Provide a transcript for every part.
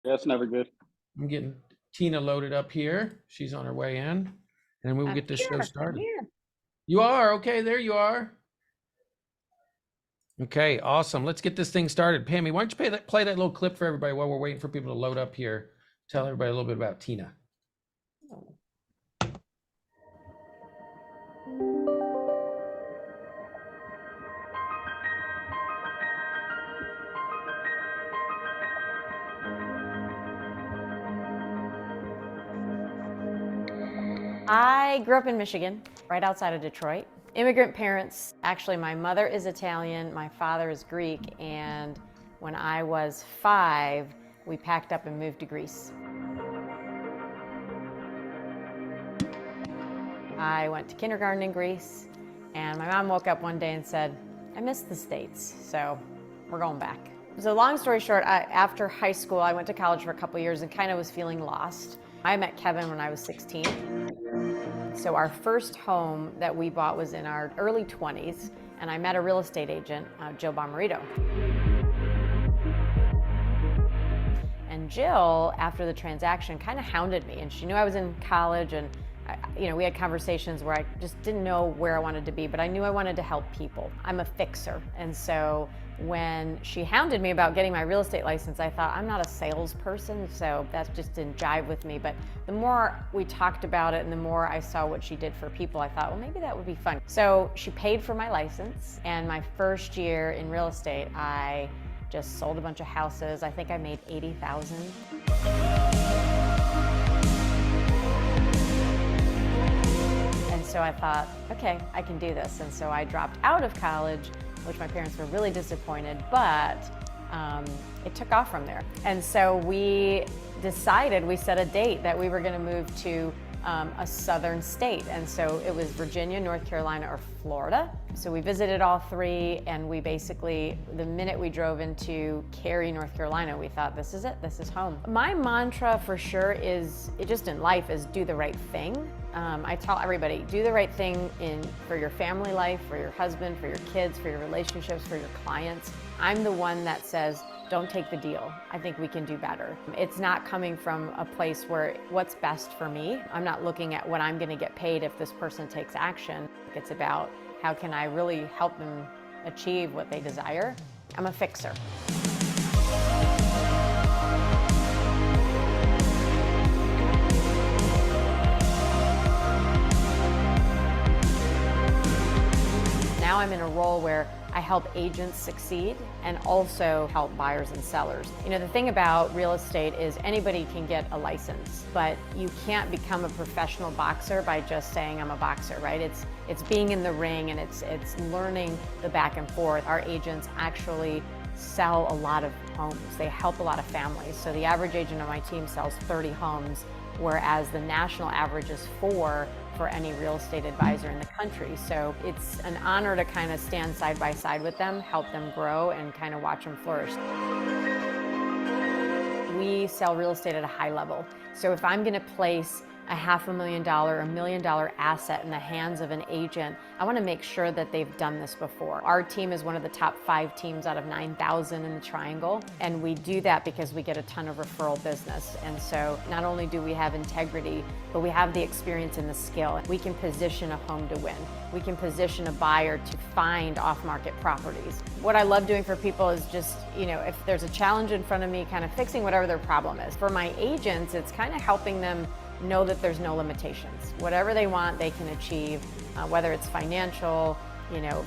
That's never good. I'm getting Tina loaded up here. She's on her way in, and then we will get this show I'm started. here. You are? Okay, there you are. Okay, awesome. Let's get this thing started. Pammy, why don't you play that little clip for everybody while we're waiting for people to load up here. Tell everybody a little bit about Tina. I grew up in Michigan, right outside of Detroit. Immigrant parents. Actually, my mother is Italian, my father is Greek, and when I was 5, we packed up and moved to Greece. I went to kindergarten in Greece, and my mom woke up one day and said, I miss the States, so we're going back. So long story short, after high school, I went to college for a couple years and kind of was feeling lost. I met Kevin when I was 16. So our first home that we bought was in our early 20s, and I met a real estate agent, Jill Bomarito. And Jill, after the transaction, kind of hounded me, and she knew I was in college, and we had conversations where I just didn't know where I wanted to be, but I knew I wanted to help people. I'm a fixer, and so when she hounded me about getting my real estate license, I thought, I'm not a salesperson, so that just didn't jive with me. But the more we talked about it and the more I saw what she did for people, I thought, well, maybe that would be fun. So she paid for my license, and my first year in real estate, I just sold a bunch of houses. I think I made $80,000. And so I thought, okay, I can do this. And so I dropped out of college, which my parents were really disappointed, but it took off from there. And so we set a date that we were gonna move to a southern state. And so it was Virginia, North Carolina, or Florida. So we visited all three, and we basically, the minute we drove into Cary, North Carolina, we thought, this is it, this is home. My mantra for sure is, just in life, is do the right thing. I tell everybody, do the right thing for your family life, for your husband, for your kids, for your relationships, for your clients. I'm the one that says, don't take the deal. I think we can do better. It's not coming from a place where what's best for me. I'm not looking at what I'm gonna get paid if this person takes action. It's about how can I really help them achieve what they desire. I'm a fixer. Now I'm in a role where I help agents succeed and also help buyers and sellers. The thing about real estate is anybody can get a license, but you can't become a professional boxer by just saying I'm a boxer, right? It's being in the ring, and it's learning the back and forth. Our agents actually sell a lot of homes. They help a lot of families. So the average agent on my team sells 30 homes, whereas the national average is 4 for any real estate advisor in the country. So it's an honor to kind of stand side by side with them, help them grow, and kind of watch them flourish. We sell real estate at a high level. So if I'm gonna place a $500,000 or $1 million asset in the hands of an agent, I want to make sure that they've done this before. Our team is one of the top 5 teams out of 9,000 in the Triangle, and we do that because we get a ton of referral business. And so not only do we have integrity, but we have the experience and the skill. We can position a home to win. We can position a buyer to find off-market properties. What I love doing for people is just, if there's a challenge in front of me, kind of fixing whatever their problem is. For my agents, it's kind of helping them know that there's no limitations. Whatever they want, they can achieve, whether it's financial,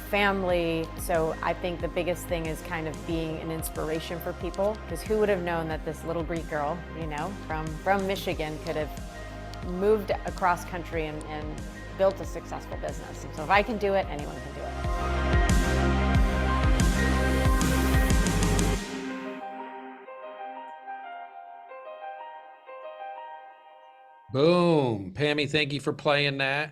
family. So I think the biggest thing is kind of being an inspiration for people, because who would have known that this little Greek girl, from Michigan could have moved across country and built a successful business. So if I can do it, anyone can do it. Boom. Pammy, thank you for playing that.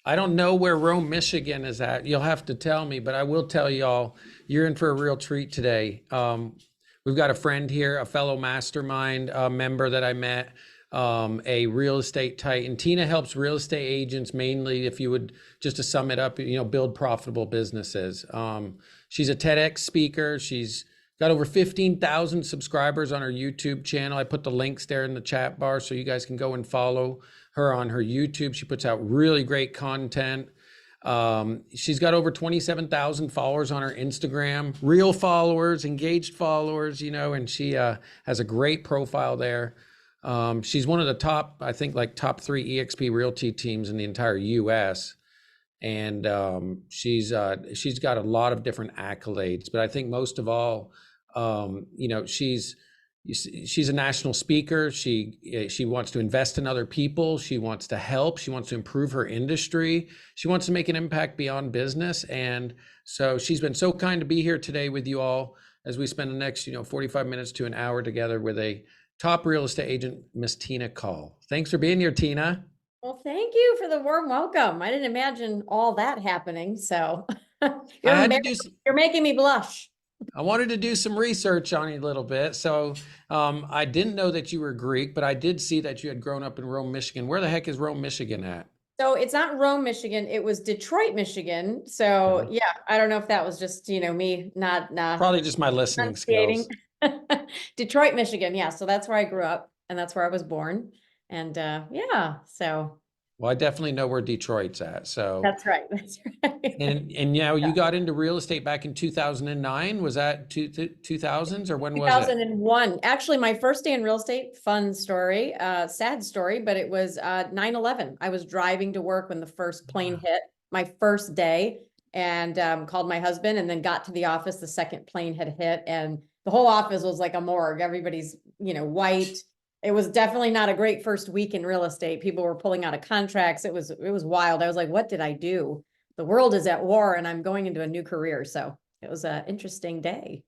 I don't know where Rome, Michigan is at. You'll have to tell me, but I will tell y'all, you're in for a real treat today. We've got a friend here, a fellow mastermind member that I met, a real estate titan. Tina helps real estate agents mainly, if you would, just to sum it up, build profitable businesses. She's a TEDx speaker. She's Got over 15,000 subscribers on her YouTube channel. I put the links there in the chat bar so you guys can go and follow her on her YouTube. She puts out really great content. She's got over 27,000 followers on her Instagram, real followers, engaged followers, and she has a great profile there. She's one of the top, I think, like top 3 EXP Realty teams in the entire US. And she's got a lot of different accolades, but I think most of all, she's a national speaker. She wants to invest in other people. She wants to help. She wants to improve her industry. She wants to make an impact beyond business. And so she's been so kind to be here today with you all as we spend the next 45 minutes to an hour together with a top real estate agent, Miss Tina Call. Thanks for being here, Tina. Well, thank you for the warm welcome. I didn't imagine all that happening. So I had to do. you're making me blush. I wanted to do some research on you a little bit. So I didn't know that you were Greek, but I did see that you had grown up in Rome, Michigan. Where the heck is Rome, Michigan at? So it's not Rome, Michigan. It was Detroit, Michigan. So yeah, I don't know if that was just, me not Probably just my listening skills. Detroit, Michigan. Yeah. So that's where I grew up and that's where I was born. And yeah, so. Well, I definitely know where Detroit's at. So That's right. That's right. and you got into real estate back in 2009. Was that 2000s or when was it? 2001. Actually, my first day in real estate, fun story, sad story, but it was 9/11. I was driving to work when the first plane hit, my first day, and called my husband and then got to the office. The second plane had hit and the whole office was like a morgue. Everybody's, white. It was definitely not a great first week in real estate. People were pulling out of contracts. It was wild. I was like, what did I do? The world is at war and I'm going into a new career. So it was an interesting day.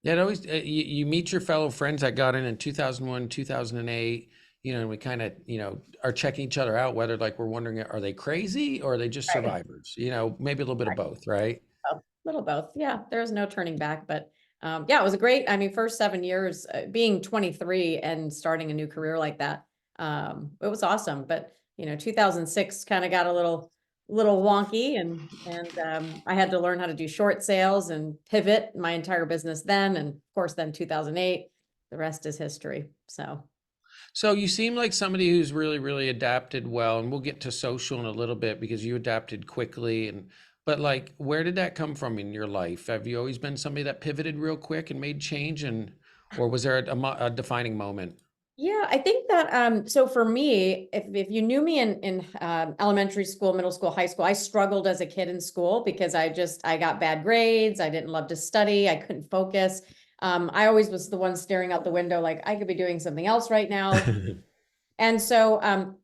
Yeah, it always you meet your fellow friends that got in 2001, 2008, and we kind of, are checking each other out, whether like we're wondering, are they crazy or are they just survivors? Maybe a little bit of both, right? A little both. Yeah, there's no turning back, but yeah, it was a great, first 7 years, being 23 and starting a new career like that. It was awesome, but 2006 kind of got a little wonky and I had to learn how to do short sales and pivot my entire business then. And of course, then 2008, the rest is history. So you seem like somebody who's really, really adapted well, and we'll get to social in a little bit because you adapted quickly. But like, where did that come from in your life? Have you always been somebody that pivoted real quick and made change, or was there a defining moment? Yeah, I think that so for me, if you knew me in elementary school, middle school, high school, I struggled as a kid in school because I got bad grades. I didn't love to study. I couldn't focus. I always was the one staring out the window like I could be doing something else right now. And so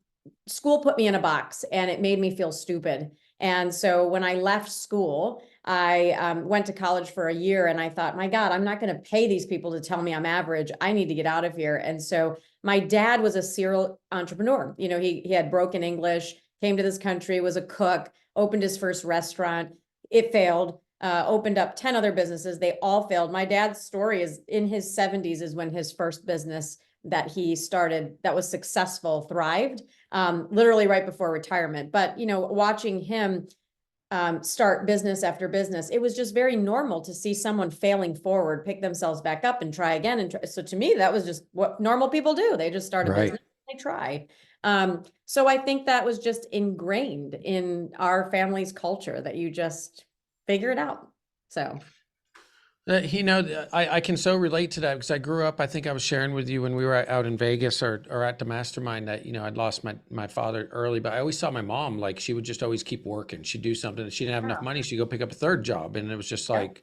school put me in a box and it made me feel stupid. And so when I left school, I went to college for a year and I thought, my God, I'm not going to pay these people to tell me I'm average. I need to get out of here. And so my dad was a serial entrepreneur. He had broken English, came to this country, was a cook, opened his first restaurant. It failed, opened up 10 other businesses. They all failed. My dad's story is in his 70s is when his first business that he started that was successful thrived, literally right before retirement. But, watching him start business after business, it was just very normal to see someone failing forward, pick themselves back up and try again. And so to me, that was just what normal people do. They just start a business, they try. So I think that was just ingrained in our family's culture that you just figure it out. So. I can so relate to that because I grew up, I think I was sharing with you when we were out in Vegas or at the mastermind that, I'd lost my father early, but I always saw my mom, like she would just always keep working. She'd do something and she didn't have enough money. She'd go pick up a third job. And it was just like,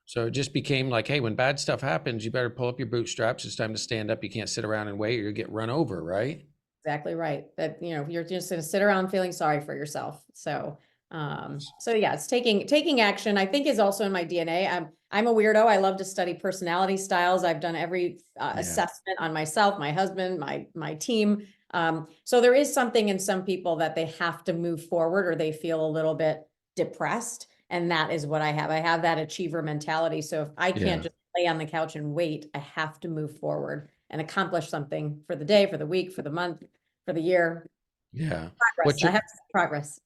so it just became like, hey, when bad stuff happens, you better pull up your bootstraps. It's time to stand up. You can't sit around and wait or you get run over, right? Exactly right. That, you're just going to sit around feeling sorry for yourself. So yeah, it's taking action, I think, is also in my DNA. I'm a weirdo. I love to study personality styles. I've done every assessment on myself, my husband, my team. So there is something in some people that they have to move forward or they feel a little bit depressed. And that is what I have. I have that achiever mentality. So if I can't just lay on the couch and wait, I have to move forward and accomplish something for the day, for the week, for the month, for the year. Yeah. I have progress.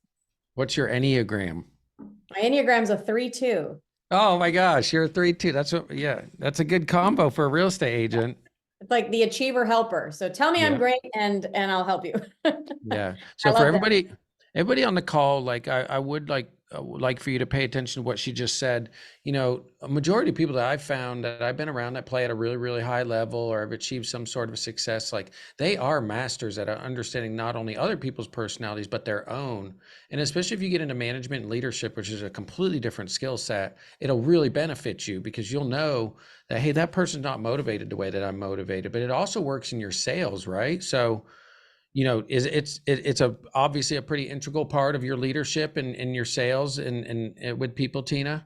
What's your Enneagram? My Enneagram's a 3-2. Oh my gosh, you're a 3-2. That's what, yeah, that's a good combo for a real estate agent. It's like the achiever helper. So tell me I'm Yeah. great and I'll help you. Yeah. I So for love that. everybody on the call, like I would like for you to pay attention to what she just said. You know, a majority of people that I've found that I've been around that play at a really, really high level or have achieved some sort of success, like they are masters at understanding not only other people's personalities, but their own. And especially if you get into management and leadership, which is a completely different skill set, it'll really benefit you because you'll know that, hey, that person's not motivated the way that I'm motivated, but it also works in your sales, right? So, you know, it's a obviously a pretty integral part of your leadership and your sales and with people, Tina.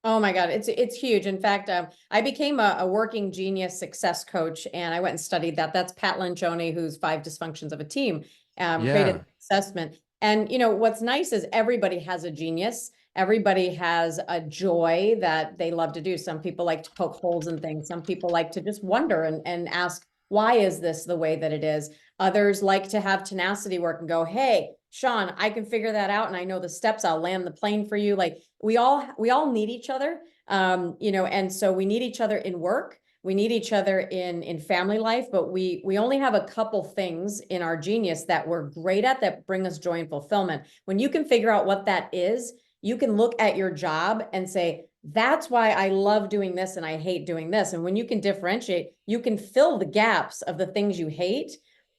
Oh my God, it's huge. In fact, I became a working genius success coach, and I went and studied that. That's Pat Lencioni, who's Five Dysfunctions of a Team, created Yeah. the assessment. And you know what's nice is everybody has a genius. Everybody has a joy that they love to do. Some people like to poke holes in things. Some people like to just wonder and ask, why is this the way that it is? Others like to have tenacity work and go, hey, Sean, I can figure that out, and I know the steps. I'll land the plane for you. Like we all need each other, you know, and so we need each other in work. We need each other in family life, but we only have a couple things in our genius that we're great at that bring us joy and fulfillment. When you can figure out what that is, you can look at your job and say, that's why I love doing this and I hate doing this. And when you can differentiate, you can fill the gaps of the things you hate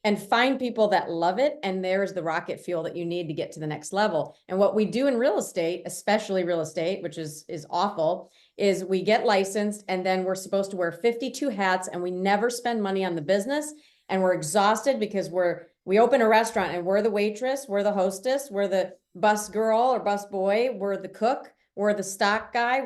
and find people that love it. And there's the rocket fuel that you need to get to the next level. And what we do in real estate, especially real estate, which is awful, is we get licensed and then we're supposed to wear 52 hats and we never spend money on the business. And we're exhausted because we open a restaurant and we're the waitress, we're the hostess, we're the bus girl or bus boy, we're the cook, we're the stock guy,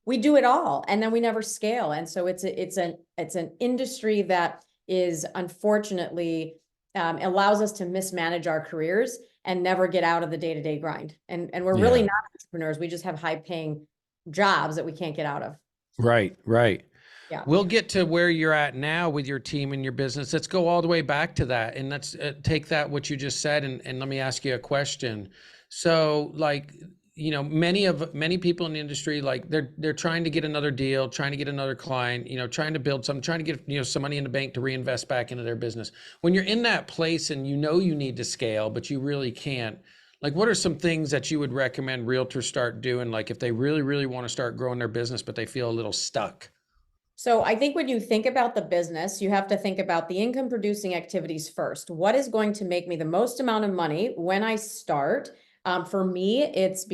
we do it all. And then we never scale. And so it's an industry that is unfortunately allows us to mismanage our careers and never get out of the day-to-day grind. And we're really Yeah. not entrepreneurs. We just have high-paying jobs that we can't get out of. Right. Right. Yeah. We'll get to where you're at now with your team and your business. Let's go all the way back to that. And let's take that, what you just said, and let me ask you a question. So like, you know, many people in the industry, like they're trying to get another deal, trying to get another client, you know, trying to build some, trying to get, you know, some money in the bank to reinvest back into their business. When you're in that place and you know you need to scale, but you really can't, like, what are some things that you would recommend realtors start doing? Like if they really, really want to start growing their business, but they feel a little stuck? So I think when you think about the business, you have to think about the income producing activities first. What is going to make me the most amount of money when I start? For me, it's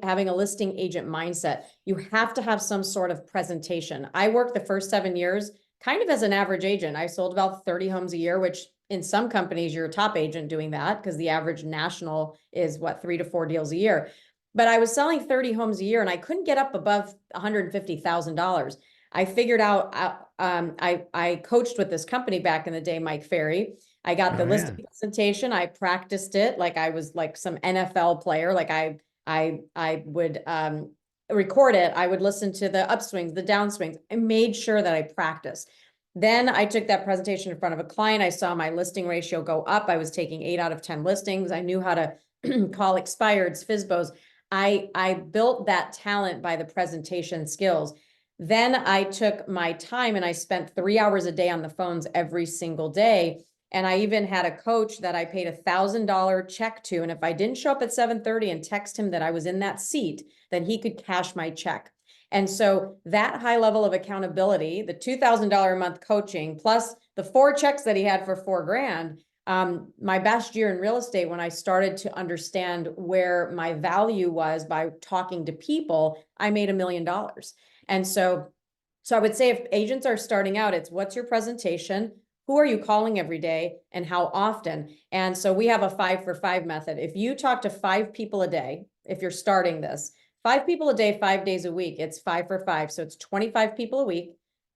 having a listing agent mindset. You have to have some sort of presentation. I worked the first 7 years kind of as an average agent. I sold about 30 homes a year, which in some companies, you're a top agent doing that because the average national is what, 3 to 4 deals a year. But I was selling 30 homes a year and I couldn't get up above $150,000. I figured out, I coached with this company back in the day, Mike Ferry. I got the Oh yeah. listing presentation. I practiced it like I was like some NFL player. Like I would record it. I would listen to the upswings, the downswings. I made sure that I practiced. Then I took that presentation in front of a client. I saw my listing ratio go up. I was taking 8 out of 10 listings. I knew how to call expireds, FSBOs. I built that talent by the presentation skills. Then I took my time and I spent 3 hours a day on the phones every single day. And I even had a coach that I paid $1,000 check to. And if I didn't show up at 7:30 and text him that I was in that seat, then he could cash my check. And so that high level of accountability, the $2,000 a month coaching, plus the 4 checks that he had for $4,000, my best year in real estate, when I started to understand where my value was by talking to people, I made $1 million. And so I would say if agents are starting out, it's what's your presentation? Who are you calling every day and how often? And so we have a 5-for-5 method. If you talk to 5 people a day, if you're starting this, 5 people a day, 5 days a week, it's 5-for-5. So it's 25 people a week,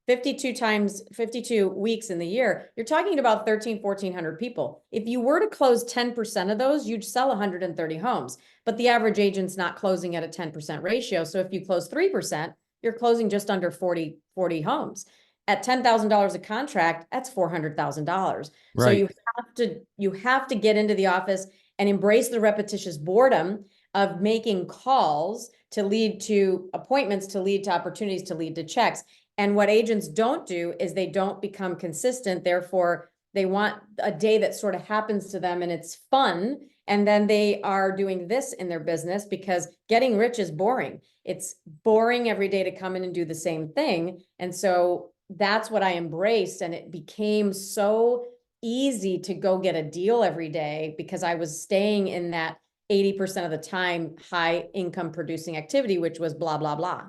52 times 52 weeks in the year. You're talking about 1,400 people. If you were to close 10% of those, you'd sell 130 homes. But the average agent's not closing at a 10% ratio. So if you close 3%, you're closing just under 40 homes. At $10,000 a contract, that's $400,000. So Right. you have to get into the office and embrace the repetitious boredom of making calls to lead to appointments, to lead to opportunities, to lead to checks. And what agents don't do is they don't become consistent. Therefore, they want a day that sort of happens to them and it's fun. And then they are doing this in their business because getting rich is boring. It's boring every day to come in and do the same thing. And so that's what I embraced. And it became so easy to go get a deal every day because I was staying in that 80% of the time high income producing activity, which was blah, blah, blah.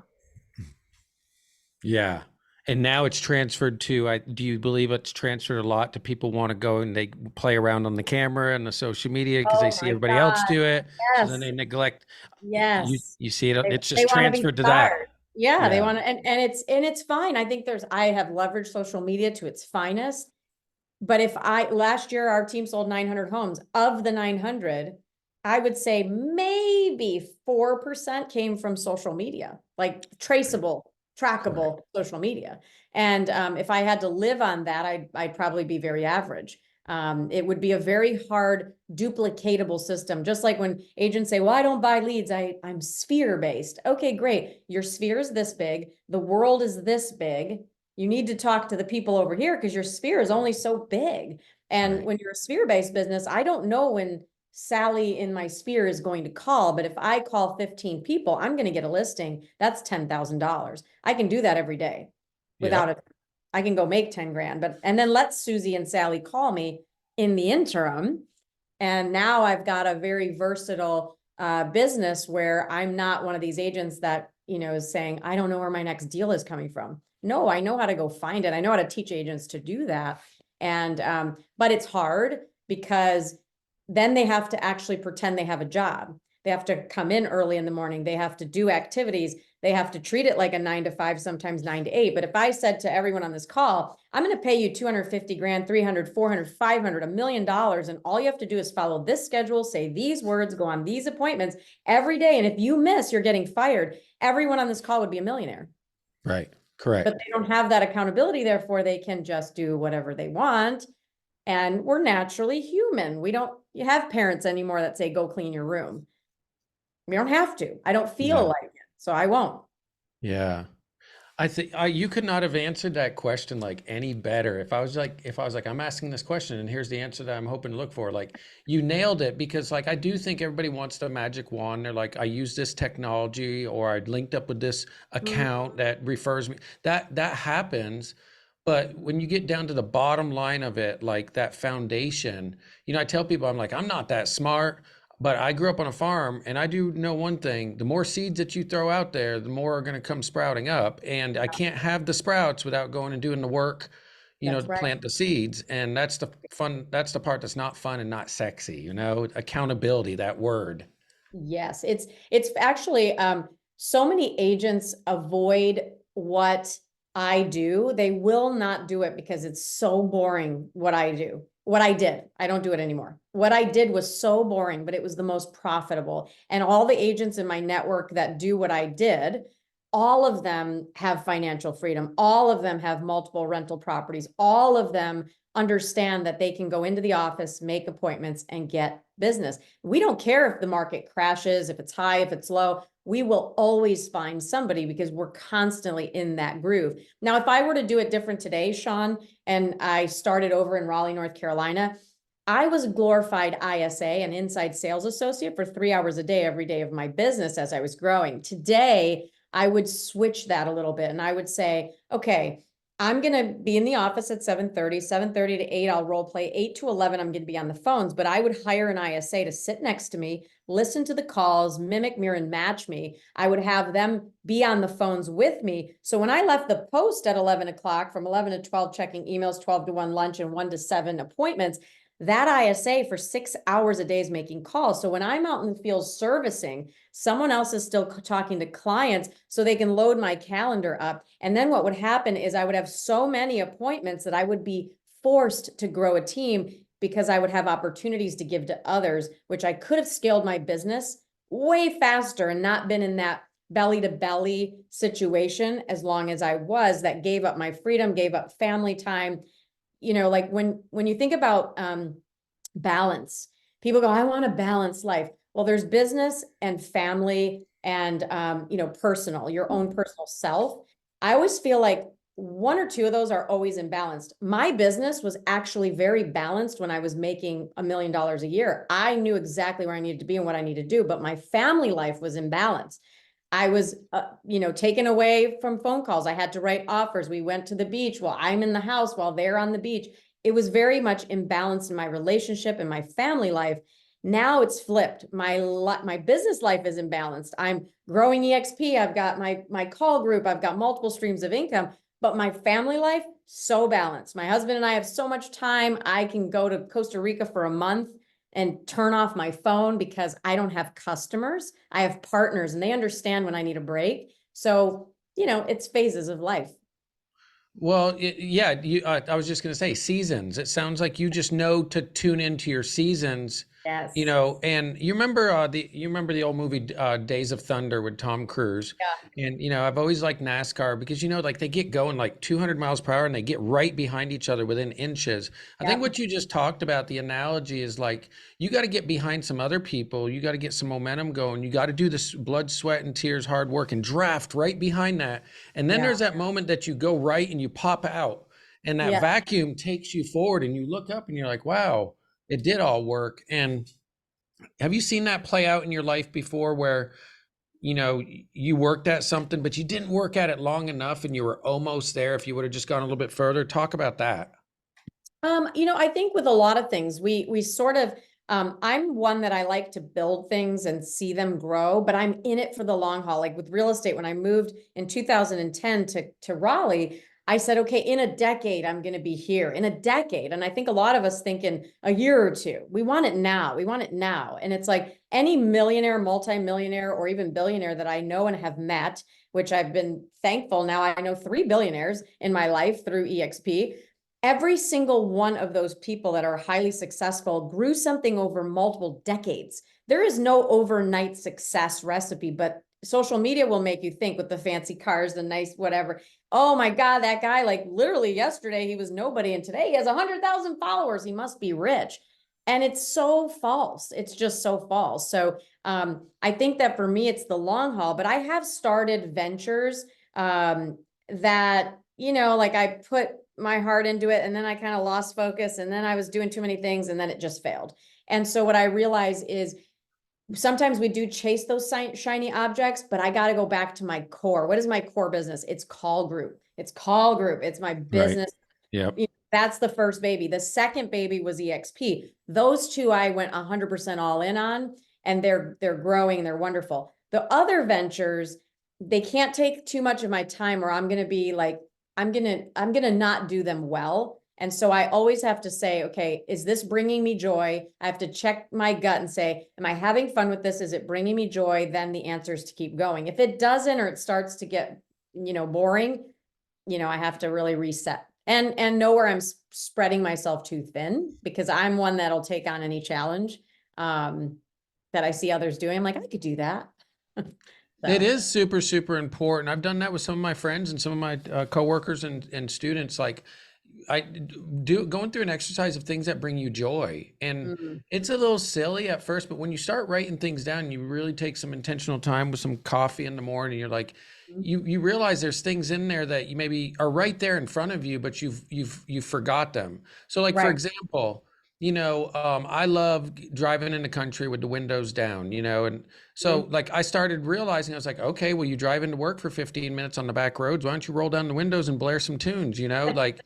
Yeah. And now it's transferred to, do you believe it's transferred a lot to people want to go and they play around on the camera and the social media because they Oh see my everybody else God. do it. So then Yes. they neglect, Yes. you see it, it's They just want to be transferred to that. stars. Yeah, they Yeah. want to, and it's fine. I think I have leveraged social media to its finest. But last year, our team sold 900 homes. Of the 900, I would say maybe 4% came from social media, like traceable, trackable social media. And if I had to live on that, I'd probably be very average. It would be a very hard duplicatable system. Just like when agents say, well, I don't buy leads. I'm sphere based. Okay, great. Your sphere is this big. The world is this big. You need to talk to the people over here because your sphere is only so big. And when you're a sphere-based business, I don't know when Sally in my sphere is going to call, but if I call 15 people, I'm going to get a listing. That's $10,000. I can do that every day without it. I can go make 10 grand, and then let Susie and Sally call me in the interim. And now I've got a very versatile business where I'm not one of these agents that, is saying, I don't know where my next deal is coming from. No, I know how to go find it. I know how to teach agents to do that. And, but it's hard because then they have to actually pretend they have a job. They have to come in early in the morning. They have to do activities. They have to treat it like a 9 to 5, sometimes 9 to 8. But if I said to everyone on this call, I'm going to pay you 250 grand, 300, 400, 500, $1 million. And all you have to do is follow this schedule, say these words, go on these appointments every day. And if you miss, you're getting fired. Everyone on this call would be a millionaire. Right. Correct. But they don't have that accountability. Therefore, they can just do whatever they want. And we're naturally human. We don't have parents anymore that say, go clean your room. We don't have to. I don't feel like it, so I won't. Yeah. I think you could not have answered that question like any better. If I was like, I'm asking this question and here's the answer that I'm hoping to look for, like you nailed it because like, I do think everybody wants the magic wand. They're like, I use this technology or I linked up with this account that refers me. That happens. But when you get down to the bottom line of it, like that foundation, I tell people, I'm like, I'm not that smart. But I grew up on a farm and I do know one thing, the more seeds that you throw out there, the more are going to come sprouting up. And I can't have the sprouts without going and doing the work, to plant the seeds. And that's the part that's not fun and not sexy, accountability, that word. Yes, it's actually so many agents avoid what I do. They will not do it because it's so boring what I do. What I did, I don't do it anymore. What I did was so boring, but it was the most profitable. And all the agents in my network that do what I did, all of them have financial freedom. All of them have multiple rental properties. All of them understand that they can go into the office, make appointments, and get business. We don't care if the market crashes, if it's high, if it's low. We will always find somebody because we're constantly in that groove. Now, if I were to do it different today, Sean, and I started over in Raleigh, North Carolina, I was a glorified ISA, an inside sales associate, for 3 hours a day, every day of my business as I was growing. Today, I would switch that a little bit and I would say, okay, I'm going to be in the office at 7:30 to 8, I'll role play. 8 to 11, I'm going to be on the phones, but I would hire an ISA to sit next to me, listen to the calls, mimic, mirror, and match me. I would have them be on the phones with me. So when I left the post at 11 o'clock, from 11 to 12, checking emails, 12 to 1 lunch, and 1 to 7 appointments, that ISA for 6 hours a day is making calls. So when I'm out in the field servicing, someone else is still talking to clients so they can load my calendar up. And then what would happen is I would have so many appointments that I would be forced to grow a team because I would have opportunities to give to others, which I could have scaled my business way faster and not been in that belly to belly situation as long as I was, that gave up my freedom, gave up family time. Like when you think about balance, people go, I want a balanced life. Well, there's business and family and, personal, your own personal self. I always feel like one or two of those are always imbalanced. My business was actually very balanced when I was making $1 million a year. I knew exactly where I needed to be and what I needed to do, but my family life was imbalanced. I was, taken away from phone calls. I had to write offers. We went to the beach while I'm in the house while they're on the beach. It was very much imbalanced in my relationship and my family life. Now it's flipped. My business life is imbalanced. I'm growing EXP. I've got my call group. I've got multiple streams of income, but my family life, so balanced. My husband and I have so much time. I can go to Costa Rica for a month and turn off my phone because I don't have customers. I have partners and they understand when I need a break. So, it's phases of life. Well, yeah, I was just going to say seasons. It sounds like you just know to tune into your seasons, Yes. and you remember the old movie Days of Thunder with Tom Cruise. Yeah. And I've always liked NASCAR because like they get going like 200 miles per hour and they get right behind each other within inches. I think what you just talked about, the analogy is like you got to get behind some other people. You got to get some momentum going. You got to do this blood, sweat, and tears, hard work, and draft right behind that. And then there's that moment that you go right and you pop out, and that vacuum takes you forward, and you look up and you're like, wow, it did all work. And have you seen that play out in your life before where you worked at something, but you didn't work at it long enough and you were almost there if you would have just gone a little bit further? Talk about that. I think with a lot of things, we sort of, I'm one that I like to build things and see them grow, but I'm in it for the long haul. Like with real estate, when I moved in 2010 to Raleigh, I said, okay, in a decade, I'm going to be here in a decade. And I think a lot of us think in a year or two, we want it now. We want it now. And it's like any millionaire, multimillionaire, or even billionaire that I know and have met, which I've been thankful. Now I know 3 billionaires in my life through EXP. Every single one of those people that are highly successful grew something over multiple decades. There is no overnight success recipe, but social media will make you think with the fancy cars, the nice whatever. Oh my God, that guy, like literally yesterday, he was nobody. And today he has 100,000 followers. He must be rich. And it's so false. It's just so false. So I think that for me, it's the long haul, but I have started ventures that, like I put my heart into it and then I kind of lost focus and then I was doing too many things and then it just failed. And so what I realize is sometimes we do chase those shiny objects, but I got to go back to my core. What is my core business? It's call group. It's call group. It's my business. Yep. That's the first baby. The second baby was EXP. Those two I went 100% all in on, and they're growing and they're wonderful. The other ventures, they can't take too much of my time or I'm going to be like, I'm going to not do them well. And so I always have to say, okay, is this bringing me joy? I have to check my gut and say, am I having fun with this? Is it bringing me joy? Then the answer is to keep going. If it doesn't, or it starts to get, boring, I have to really reset and know where I'm spreading myself too thin, because I'm one that'll take on any challenge that I see others doing. I'm like, I could do that. It is super, super important. I've done that with some of my friends and some of my coworkers and students. Like I do going through an exercise of things that bring you joy. And it's a little silly at first, but when you start writing things down, you really take some intentional time with some coffee in the morning, you're like, you realize there's things in there that you maybe are right there in front of you, but you've forgot them. So like, for example, I love driving in the country with the windows down, and so like I started realizing, I was like, okay, well, you drive into work for 15 minutes on the back roads. Why don't you roll down the windows and blare some tunes, like,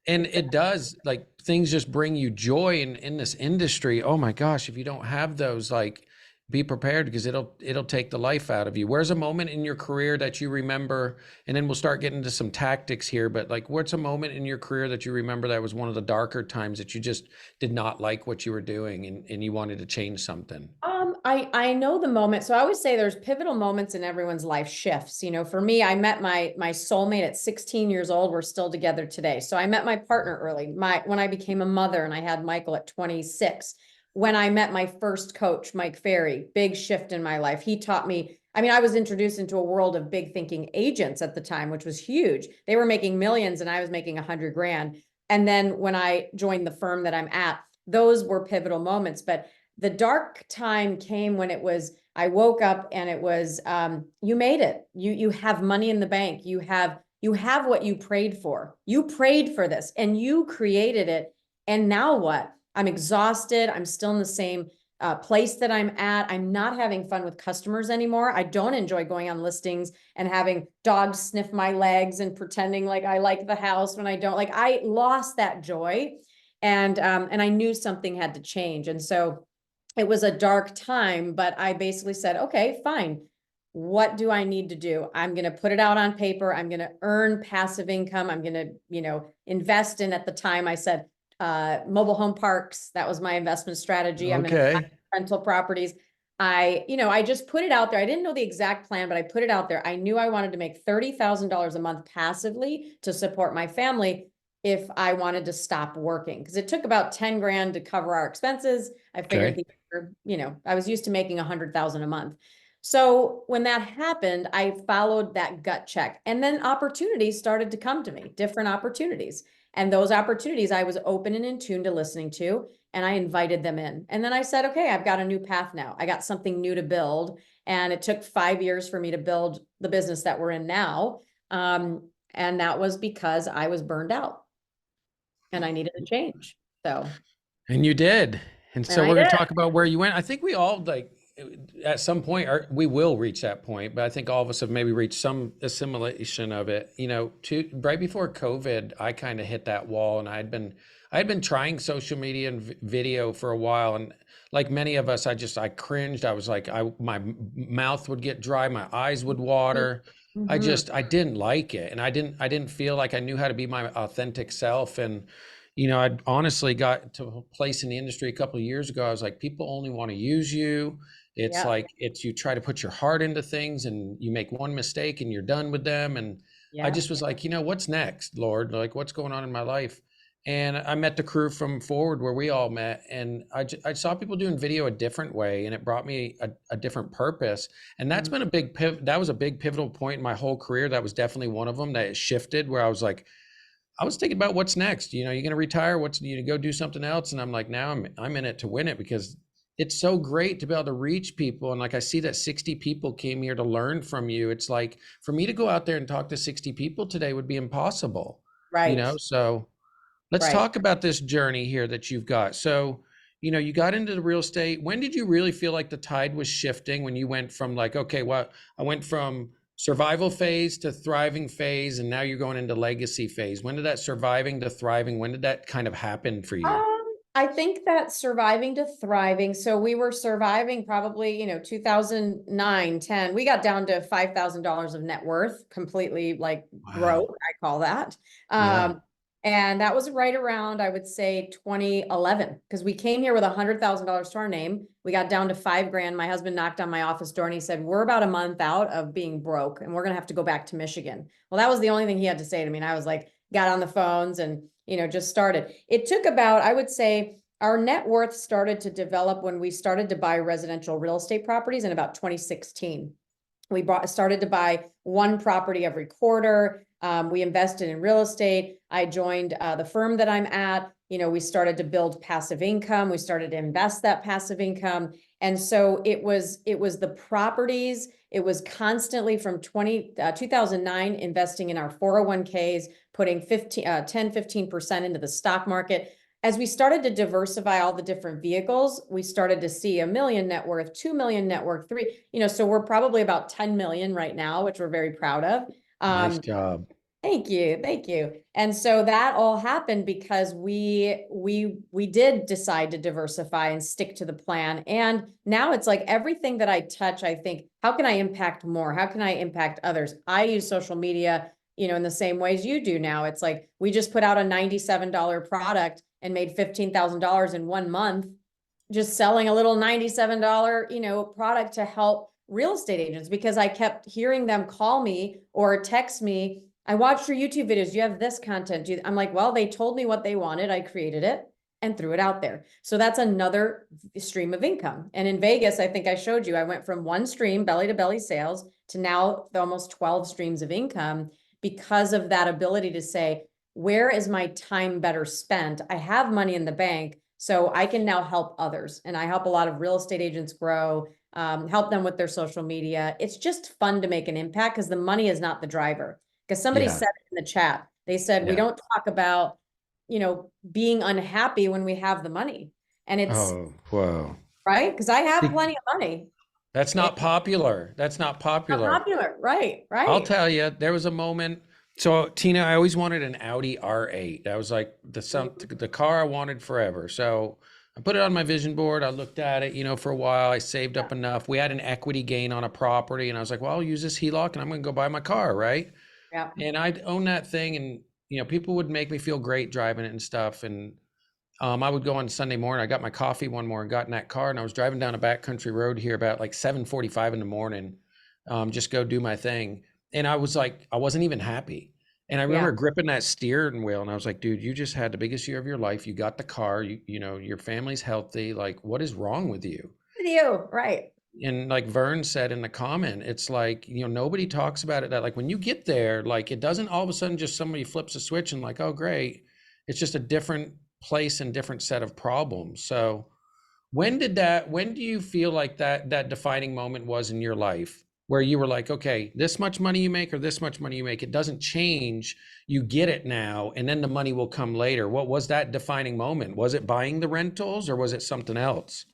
and it does, like, things just bring you joy in this industry. Oh my gosh, if you don't have those, like, be prepared, because it'll take the life out of you. Where's a moment in your career that you remember, and then we'll start getting into some tactics here, but like, what's a moment in your career that you remember that was one of the darker times that you just did not like what you were doing and you wanted to change something? I know the moment. So I always say there's pivotal moments in everyone's life shifts. For me, I met my soulmate at 16 years old. We're still together today. So I met my partner early. When I became a mother, and I had Michael at 26. When I met my first coach, Mike Ferry, big shift in my life. He taught me, I was introduced into a world of big thinking agents at the time, which was huge. They were making millions and I was making 100 grand. And then when I joined the firm that I'm at, those were pivotal moments. But the dark time came when I woke up and it was, you made it. You have money in the bank. You have what you prayed for. You prayed for this and you created it. And now what? I'm exhausted. I'm still in the same place that I'm at. I'm not having fun with customers anymore. I don't enjoy going on listings and having dogs sniff my legs and pretending like I like the house when I don't. Like, I lost that joy, and I knew something had to change. And so it was a dark time, but I basically said, okay, fine. What do I need to do? I'm going to put it out on paper. I'm going to earn passive income. I'm going to, invest in, at the time I said, mobile home parks. That was my investment strategy. I'm going to buy Okay. rental properties. I just put it out there. I didn't know the exact plan, but I put it out there. I knew I wanted to make $30,000 a month passively to support my family if I wanted to stop working, because it took about 10 grand to cover our expenses. I figured Okay. I was used to making 100,000 a month. So when that happened, I followed that gut check, and then opportunities started to come to me, different opportunities. And those opportunities I was open and in tune to listening to, and I invited them in. And then I said, okay, I've got a new path now. I got something new to build. And it took 5 years for me to build the business that we're in now. And that was because I was burned out and I needed a change. So, And you did. And and so I we're going did. to talk about where you went. I think we all like at some point we will reach that point, but I think all of us have maybe reached some assimilation of it. Right before COVID, I kind of hit that wall, and I had been trying social media and video for a while, and like many of us, I cringed. I was like, my mouth would get dry, my eyes would water. Mhm. I didn't like it, and I didn't feel like I knew how to be my authentic self. And I honestly got to a place in the industry a couple of years ago. I was like, people only want to use you. It's Yeah. like you try to put your heart into things, and you make one mistake and you're done with them. And I Yeah. just was like, what's next, Lord? Like, what's going on in my life? And I met the crew from Forward where we all met, and I saw people doing video a different way, and it brought me a different purpose. And that's Mhm. been a big pivot. That was a big pivotal point in my whole career. That was definitely one of them that it shifted, where I was like, I was thinking about what's next. You're going to retire. What's you to go do something else? And I'm like, now I'm in it to win it, because it's so great to be able to reach people. And like, I see that 60 people came here to learn from you. It's like, for me to go out there and talk to 60 people today would be impossible, Right. So let's Right. talk about this journey here that you've got. So, you got into the real estate. When did you really feel like the tide was shifting, when you went from like, okay, well, I went from survival phase to thriving phase, and now you're going into legacy phase? When did that surviving to thriving, when did that kind of happen for you? I think that surviving to thriving. So we were surviving probably, 2009, 10. We got down to $5,000 of net worth, completely like Wow. broke, I call that. Yeah. And that was right around, I would say 2011, because we came here with $100,000 to our name. We got down to 5 grand. My husband knocked on my office door and he said, we're about a month out of being broke and we're going to have to go back to Michigan. Well, that was the only thing he had to say to me. And I was like, got on the phones and just started. It took about, I would say, our net worth started to develop when we started to buy residential real estate properties in about 2016. We started to buy one property every quarter. We invested in real estate. I joined the firm that I'm at. We started to build passive income. We started to invest that passive income. And so it was the properties. It was constantly from 2009 investing in our 401ks, putting 10-15% into the stock market. As we started to diversify all the different vehicles, we started to see $1 million net worth, 2 million net worth, 3, so we're probably about 10 million right now, which we're very proud of. Nice job. Thank you. Thank you. And so that all happened because we did decide to diversify and stick to the plan. And now it's like everything that I touch, I think, how can I impact more? How can I impact others? I use social media, in the same ways you do now. It's like we just put out a $97 product and made $15,000 in 1 month, just selling a little $97, product to help real estate agents, because I kept hearing them call me or text me. I watched your YouTube videos. You have this content. I'm like, well, they told me what they wanted. I created it and threw it out there. So that's another stream of income. And in Vegas, I think I showed you, I went from one stream, belly to belly sales, to now almost 12 streams of income, because of that ability to say, where is my time better spent? I have money in the bank. So I can now help others, and I help a lot of real estate agents grow, help them with their social media. It's just fun to make an impact because the money is not the driver. Because somebody Yeah. said it in the chat, they said, we Yeah. don't talk about, being unhappy when we have the money. And it's Oh, whoa. right. Because I have plenty of money. That's It's not popular. That's not not popular. popular. Right. I'll Right. tell you, there was a moment. So Tina, I always wanted an Audi R8. That was like the car I wanted forever. So I put it on my vision board. I looked at it, for a while. I saved up enough. We had an equity gain on a property, and I was like, well, I'll use this HELOC, and I'm going to go buy my car, right? Yeah. And I'd own that thing, and people would make me feel great driving it and stuff. And I would go on Sunday morning. I got my coffee one morning, got in that car, and I was driving down a backcountry road here about like 7:45 in the morning, just go do my thing. And I was like, I wasn't even happy. And I remember gripping that steering wheel, and I was like, dude, you just had the biggest year of your life. You got the car. Your family's healthy. Like, what is wrong with you? With you. Right. And like Vern said in the comment, it's like, nobody talks about it, that like when you get there, like it doesn't all of a sudden just somebody flips a switch and like, oh, great. It's just a different place and different set of problems. So when do you feel like that defining moment was in your life where you were like, okay, this much money you make or this much money you make, it doesn't change. You get it now, and then the money will come later. What was that defining moment? Was it buying the rentals or was it something else?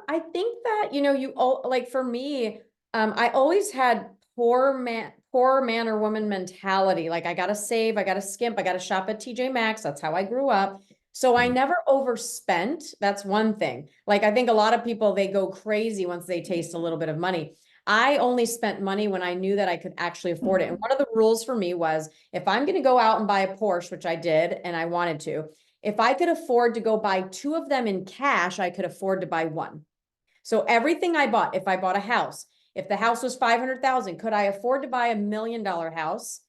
I think that, you all like for me, I always had poor man or woman mentality. Like I gotta save, I gotta skimp, I gotta shop at TJ Maxx. That's how I grew up. So I never overspent. That's one thing. Like I think a lot of people, they go crazy once they taste a little bit of money. I only spent money when I knew that I could actually afford it. And one of the rules for me was if I'm going to go out and buy a Porsche, which I did, and I wanted to, if I could afford to go buy two of them in cash, I could afford to buy one. So everything I bought, if I bought a house, if the house was 500,000, could I afford to buy $1 million house?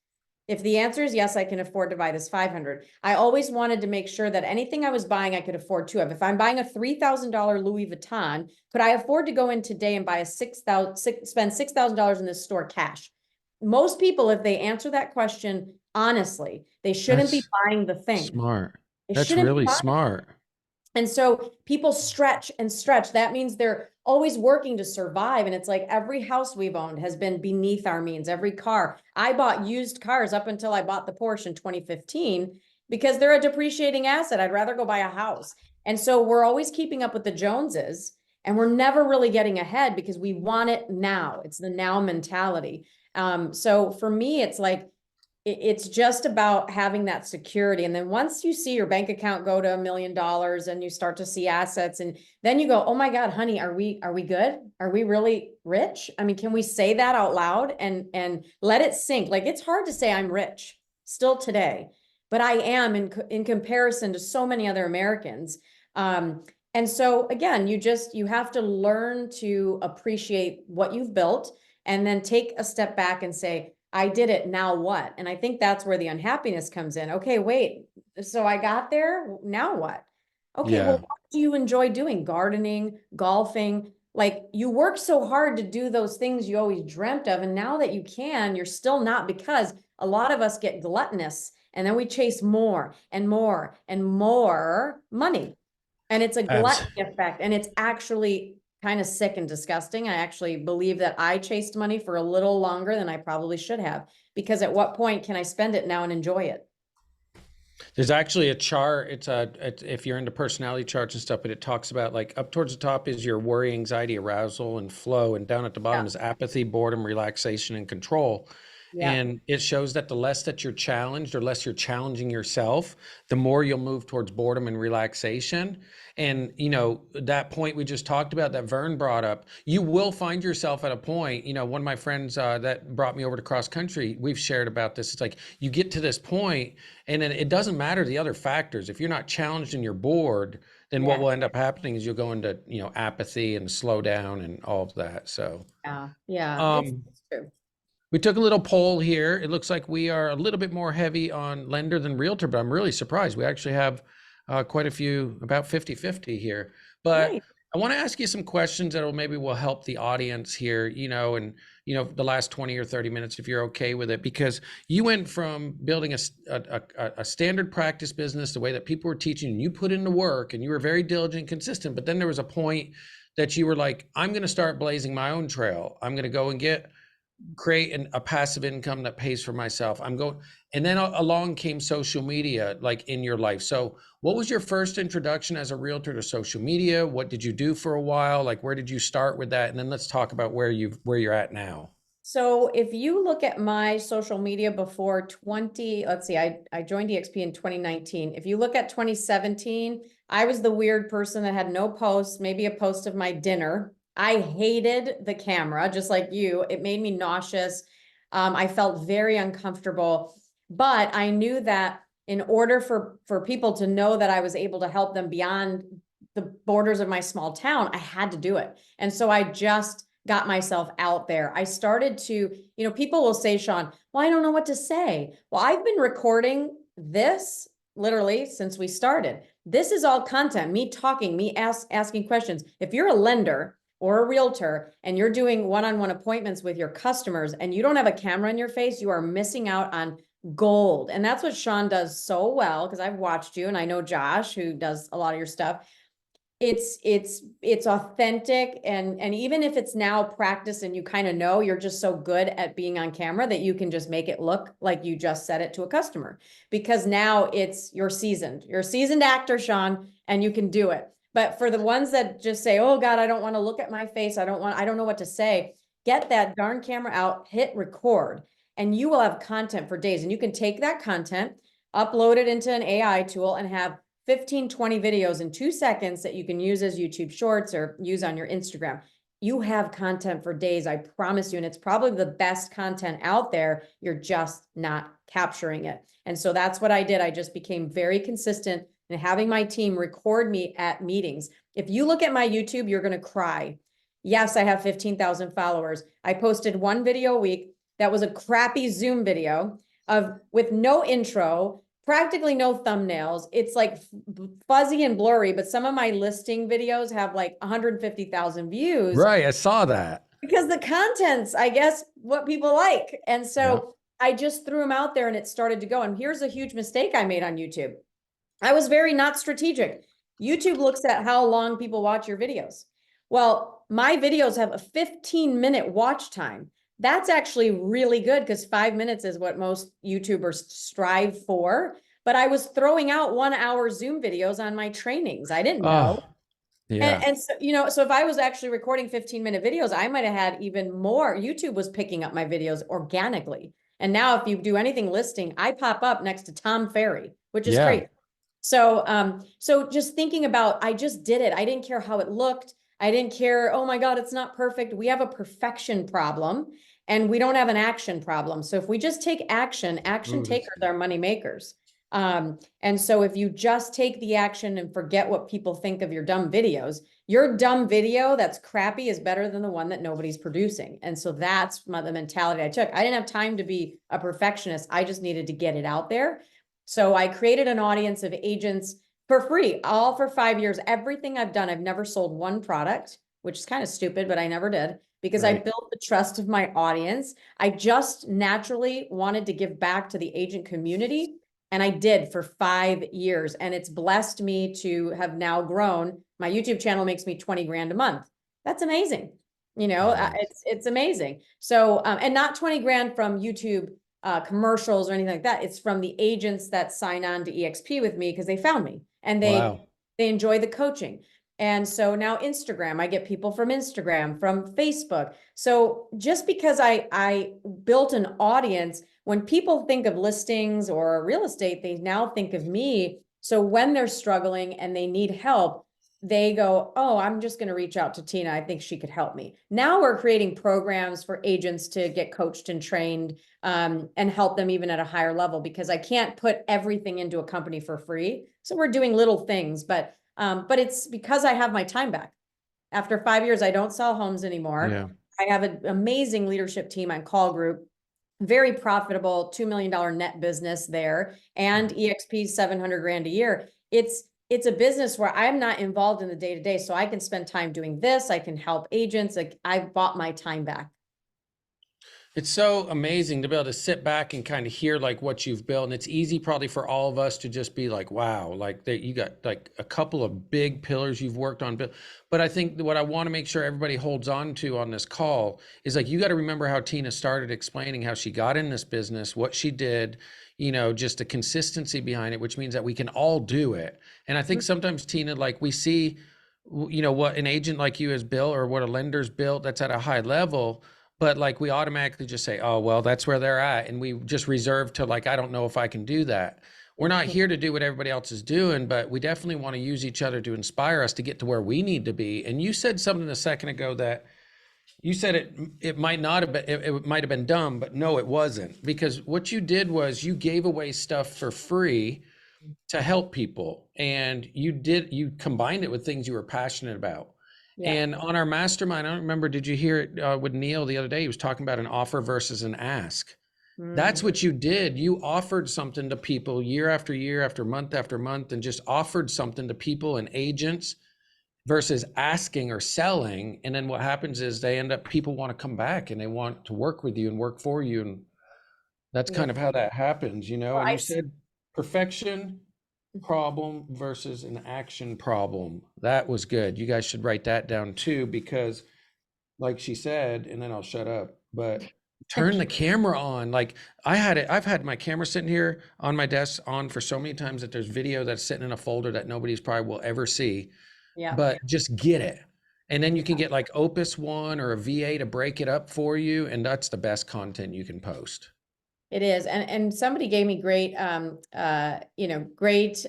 If the answer is yes, I can afford to buy this 500. I always wanted to make sure that anything I was buying, I could afford two of. If I'm buying a $3,000 Louis Vuitton, could I afford to go in today and buy spend $6,000 in this store cash? Most people, if they answer that question honestly, they shouldn't be That's buying the thing. smart. They That's shouldn't be really buying. smart. And so people stretch and stretch. That means they're always working to survive. And it's like every house we've owned has been beneath our means, every car. I bought used cars up until I bought the Porsche in 2015 because they're a depreciating asset. I'd rather go buy a house. And so we're always keeping up with the Joneses, and we're never really getting ahead because we want it now. It's the now mentality. So for me, it's like, it's just about having that security. And then once you see your bank account go to $1 million and you start to see assets, and then you go, oh my God, honey, are we good? Are we really rich? I mean, can we say that out loud and let it sink? Like, it's hard to say I'm rich still today, but I am in comparison to so many other Americans. And so again, you have to learn to appreciate what you've built and then take a step back and say, I did it, now what? And I think that's where the unhappiness comes in. Okay, wait, so I got there, now what? Okay, Yeah. well, what do you enjoy doing? Gardening, golfing? Like you worked so hard to do those things you always dreamt of. And now that you can, you're still not, because a lot of us get gluttonous and then we chase more and more and more money. And it's a Abs- gluttony effect. And it's actually kind of sick and disgusting. I actually believe that I chased money for a little longer than I probably should have, because at what point can I spend it now and enjoy it? There's actually a chart. If you're into personality charts and stuff, but it talks about like up towards the top is your worry, anxiety, arousal, and flow, and down at the bottom is apathy, boredom, relaxation, and control. Yeah. And it shows that the less that you're challenged or less you're challenging yourself, the more you'll move towards boredom and relaxation. And, that point we just talked about that Vern brought up, you will find yourself at a point, one of my friends that brought me over to cross country, we've shared about this. It's like you get to this point and then it doesn't matter the other factors. If you're not challenged and you're bored, then what will end up happening is you'll go into, apathy and slow down and all of that. So, Yeah, it's true. we took a little poll here. It looks like we are a little bit more heavy on lender than realtor, but I'm really surprised. We actually have quite a few, about 50-50 here. But Right. I want to ask you some questions that will help the audience here, and the last 20 or 30 minutes, if you're okay with it, because you went from building a standard practice business, the way that people were teaching, and you put in the work and you were very diligent and consistent. But then there was a point that you were like, I'm going to start blazing my own trail. I'm going to go and create a passive income that pays for myself. And then along came social media, like in your life. So what was your first introduction as a realtor to social media? What did you do for a while? Like, where did you start with that? And then let's talk about where you're at now. So if you look at my social media before let's see, I joined EXP in 2019. If you look at 2017, I was the weird person that had no posts, maybe a post of my dinner. I hated the camera, just like you. It made me nauseous. I felt very uncomfortable, but I knew that in order for people to know that I was able to help them beyond the borders of my small town, I had to do it. And so I just got myself out there. I started to, people will say, Sean, well, I don't know what to say. Well, I've been recording this literally since we started. This is all content, me talking, me asking questions. If you're a lender or a realtor and you're doing one-on-one appointments with your customers and you don't have a camera in your face, you are missing out on gold. And that's what Sean does so well, because I've watched you and I know Josh, who does a lot of your stuff. It's authentic, and even if it's now practice and you kind of know, you're just so good at being on camera that you can just make it look like you just said it to a customer, because now you're a seasoned actor, Sean, and you can do it. But for the ones that just say, oh God, I don't want to look at my face, I don't know what to say, get that darn camera out, hit record, and you will have content for days. And you can take that content, upload it into an AI tool, and have 15, 20 videos in 2 seconds that you can use as YouTube shorts or use on your Instagram. You have content for days, I promise you. And it's probably the best content out there. You're just not capturing it. And so that's what I did. I just became very consistent in having my team record me at meetings. If you look at my YouTube, you're going to cry. Yes, I have 15,000 followers. I posted one video a week. That was a crappy Zoom video with no intro, practically no thumbnails. It's like fuzzy and blurry, but some of my listing videos have like 150,000 views. Right. I saw that. Because the content's, I guess, what people like. And so I just threw them out there and it started to go. And here's a huge mistake I made on YouTube. I was very not strategic. YouTube looks at how long people watch your videos. Well, my videos have a 15-minute watch time. That's actually really good, because 5 minutes is what most YouTubers strive for. But I was throwing out 1-hour Zoom videos on my trainings. I didn't know. Yeah. And so, so if I was actually recording 15-minute videos, I might have had even more. YouTube was picking up my videos organically. And now if you do anything listing, I pop up next to Tom Ferry, which is great. So, so just thinking about, I just did it. I didn't care how it looked. I didn't care, oh my God, it's not perfect. We have a perfection problem and we don't have an action problem. So if we just take action takers are money makers. And so if you just take the action and forget what people think of your dumb videos, your dumb video that's crappy is better than the one that nobody's producing. And so that's the mentality I took. I didn't have time to be a perfectionist. I just needed to get it out there. So I created an audience of agents for free, all for 5 years. Everything I've done, I've never sold one product, which is kind of stupid, but I never did, because I built the trust of my audience. I just naturally wanted to give back to the agent community. And I did for 5 years. And it's blessed me to have now grown. My YouTube channel makes me 20 grand a month. That's amazing. It's amazing. So, and not 20 grand from YouTube commercials or anything like that. It's from the agents that sign on to EXP with me because they found me and they enjoy the coaching. And so now Instagram, I get people from Instagram, from Facebook. So just because I built an audience, when people think of listings or real estate, they now think of me. So when they're struggling and they need help, they go, oh, I'm just going to reach out to Tina. I think she could help me. Now we're creating programs for agents to get coached and trained and help them even at a higher level, because I can't put everything into a company for free. So we're doing little things, but it's because I have my time back. After 5 years, I don't sell homes anymore. Yeah. I have an amazing leadership team on Call Group, very profitable, $2 million net business there, and EXP 700 grand a year. it's a business where I'm not involved in the day-to-day, so I can spend time doing this. I can help agents. Like, I've bought my time back. It's so amazing to be able to sit back and kind of hear like what you've built. And it's easy probably for all of us to just be like, wow, like that you got like a couple of big pillars you've worked on. But I think what I want to make sure everybody holds on to on this call is like, you got to remember how Tina started explaining how she got in this business, what she did, you know, just the consistency behind it, which means that we can all do it. And I think sometimes, Tina, like we see, you know, what an agent like you has built or what a lender's built that's at a high level. But like we automatically just say, oh, well, that's where they're at. And we just reserve to like, I don't know if I can do that. We're not here to do what everybody else is doing, but we definitely want to use each other to inspire us to get to where we need to be. And you said something a second ago that you said it might not have been, it might have been dumb, but no, it wasn't. Because what you did was you gave away stuff for free to help people. And you combined it with things you were passionate about. Yeah. And on our mastermind, I don't remember, did you hear it with Neil the other day? He was talking about an offer versus an ask. That's what you did. You offered something to people year after year, after month, and just offered something to people and agents versus asking or selling. And then what happens is people want to come back and they want to work with you and work for you. And that's kind of how that happens, you know? Well, And you said perfection problem versus an action problem. That was good. You guys should write that down too, because like she said, and then I'll shut up, but turn the camera on. Like I've had my camera sitting here on my desk on for so many times that there's video that's sitting in a folder that nobody's probably will ever see, Yeah. but just get it. And then you can get like Opus One or a VA to break it up for you. And that's the best content you can post. It is. And somebody gave me great, great,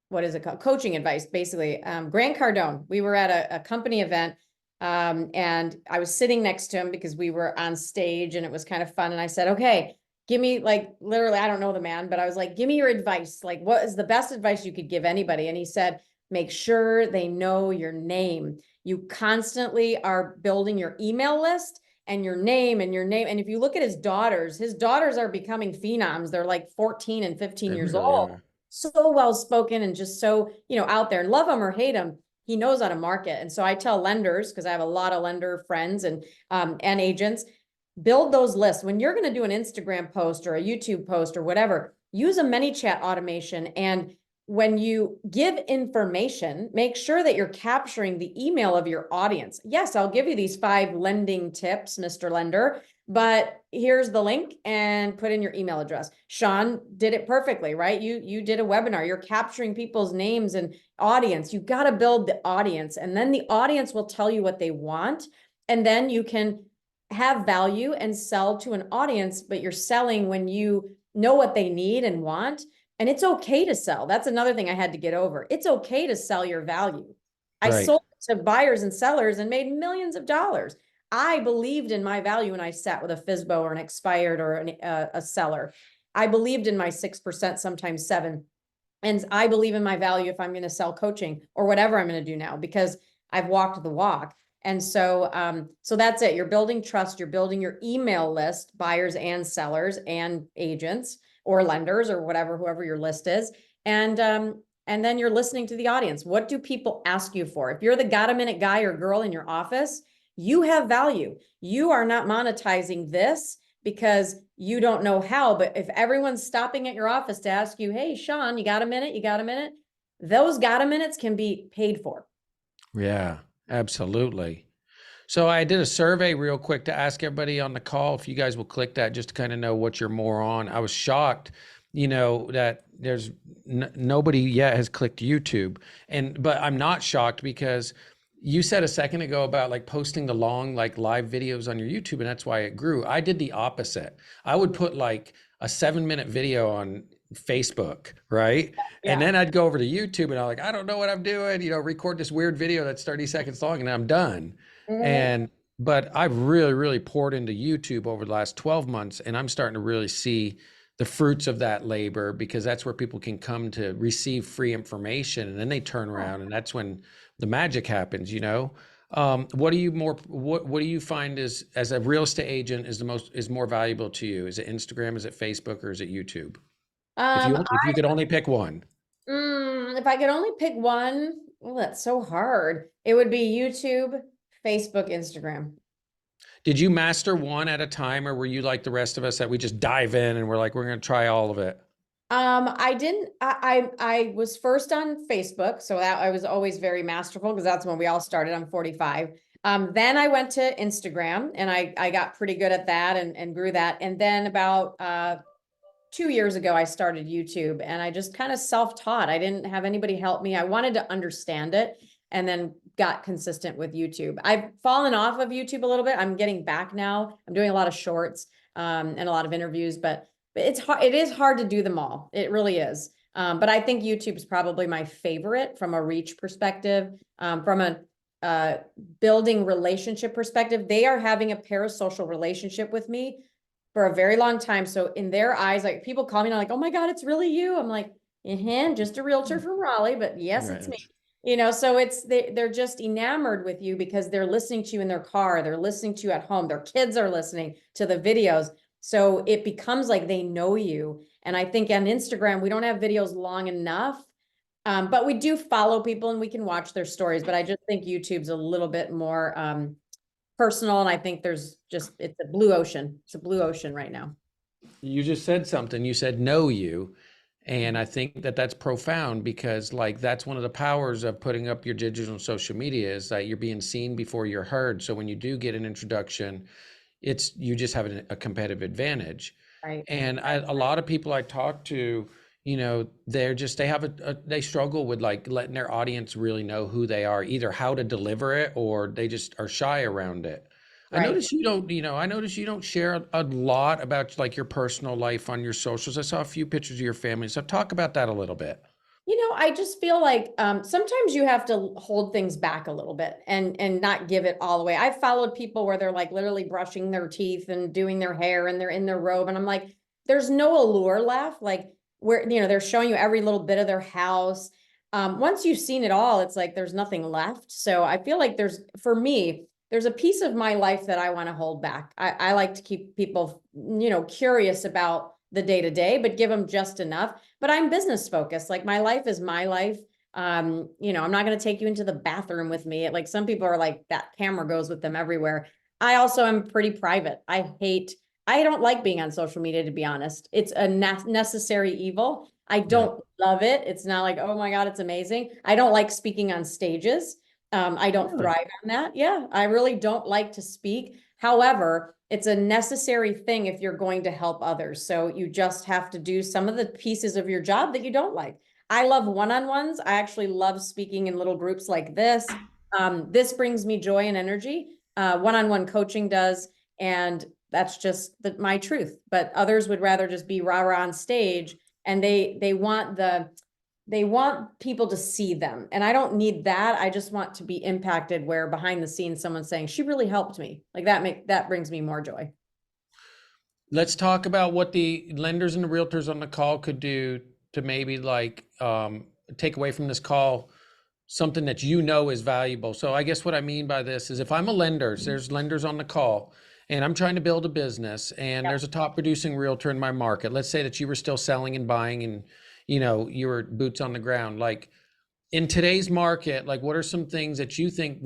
what is it called? Coaching advice, basically. Grant Cardone, we were at a company event, and I was sitting next to him because we were on stage and it was kind of fun. And I said, okay, give me, like, literally, I don't know the man, but I was like, give me your advice. Like, what is the best advice you could give anybody? And he said, make sure they know your name. You constantly are building your email list and your name and your name. And if you look at his daughters are becoming phenoms. They're like 14 and 15 They years really old. are. So well-spoken and just so, out there, and love him or hate him, he knows how to market. And so I tell lenders, because I have a lot of lender friends and agents, build those lists. When you're going to do an Instagram post or a YouTube post or whatever, use a ManyChat automation. And when you give information, make sure that you're capturing the email of your audience. Yes, I'll give you these 5 lending tips, Mr. Lender, but here's the link and put in your email address. Sean did it perfectly, right? You did a webinar. You're capturing people's names and audience. You got to build the audience, and then the audience will tell you what they want. And then you can have value and sell to an audience, but you're selling when you know what they need and want. And it's okay to sell. That's another thing I had to get over. It's okay to sell your value. I Right. sold to buyers and sellers and made millions of dollars. I believed in my value when I sat with a FSBO or an expired or a seller. I believed in my 6%, sometimes 7%. And I believe in my value if I'm going to sell coaching or whatever I'm going to do now, because I've walked the walk. And so, so that's it. You're building trust. You're building your email list, buyers and sellers and agents or lenders or whatever, whoever your list is. And then you're listening to the audience. What do people ask you for? If you're the got-a-minute guy or girl in your office, you have value. You are not monetizing this because you don't know how. But if everyone's stopping at your office to ask you, hey, Sean, you got a minute? You got a minute? Those got-a minutes can be paid for. Yeah, absolutely. So I did a survey real quick to ask everybody on the call if you guys will click that just to kind of know what you're more on. I was shocked, that there's nobody yet has clicked YouTube, but I'm not shocked because you said a second ago about like posting the long like live videos on your YouTube, and that's why it grew. I did the opposite. I would put like a 7-minute video on Facebook, right? Yeah. And then I'd go over to YouTube and I'm like, I don't know what I'm doing, record this weird video that's 30 seconds long and I'm done. But I've really, really poured into YouTube over the last 12 months, and I'm starting to really see the fruits of that labor, because that's where people can come to receive free information, and then they turn around, and that's when the magic happens. What do you find is, as a real estate agent, is more valuable to you? Is it Instagram? Is it Facebook? Or is it YouTube? If you could only pick one. If if I could only pick one, well, that's so hard. It would be YouTube, Facebook, Instagram. Did you master one at a time, or were you like the rest of us that we just dive in and we're like, we're going to try all of it? I didn't, I was first on Facebook, so that I was always very masterful because that's when we all started. I'm 45. Then I went to Instagram and I got pretty good at that and grew that. And then about 2 years ago, I started YouTube and I just kind of self-taught. I didn't have anybody help me. I wanted to understand it and then got consistent with YouTube. I've fallen off of YouTube a little bit. I'm getting back now. I'm doing a lot of shorts and a lot of interviews, but it's hard. It is hard to do them all. It really is. But I think YouTube is probably my favorite from a reach perspective, from a building relationship perspective. They are having a parasocial relationship with me for a very long time. So in their eyes, like people call me and I'm like, oh my God, it's really you. I'm like, just a realtor from Raleigh, but yes, it's me. So they're just enamored with you because they're listening to you in their car. They're listening to you at home. Their kids are listening to the videos. So it becomes like they know you. And I think on Instagram, we don't have videos long enough, but we do follow people and we can watch their stories. But I just think YouTube's a little bit more personal. And I think it's a blue ocean. It's a blue ocean right now. You just said something. You said know you. And I think that that's profound because like that's one of the powers of putting up your digital social media is that you're being seen before you're heard. So when you do get an introduction, you just have a competitive advantage. Right. And a lot of people I talk to, they struggle with like letting their audience really know who they are, either how to deliver it or they just are shy around it. Right. I notice you don't share a lot about like your personal life on your socials. I saw a few pictures of your family. So talk about that a little bit. I just feel like sometimes you have to hold things back a little bit and not give it all away. I've followed people where they're like literally brushing their teeth and doing their hair and they're in their robe. And I'm like, there's no allure left. Like where, they're showing you every little bit of their house. Once you've seen it all, it's like there's nothing left. So I feel like for me, there's a piece of my life that I want to hold back. I like to keep people, curious about the day-to-day, but give them just enough. But I'm business focused. Like my life is my life. I'm not going to take you into the bathroom with me. Like some people are like that camera goes with them everywhere. I also am pretty private. I don't like being on social media, to be honest. It's a necessary evil. I don't love it. It's not like, oh my God, it's amazing. I don't like speaking on stages. I don't thrive on that. Yeah, I really don't like to speak. However, it's a necessary thing if you're going to help others. So you just have to do some of the pieces of your job that you don't like. I love one-on-ones. I actually love speaking in little groups like this. This brings me joy and energy. One-on-one coaching does. And that's just my truth. But others would rather just be rah-rah on stage. And they want people to see them. And I don't need that. I just want to be impacted where behind the scenes, someone's saying, she really helped me. Like that brings me more joy. Let's talk about what the lenders and the realtors on the call could do to maybe like take away from this call something that is valuable. So I guess what I mean by this is if I'm a lender, there's lenders on the call and I'm trying to build a business and there's a top producing realtor in my market. Let's say that you were still selling and buying and you were boots on the ground. Like in today's market, like what are some things that you think,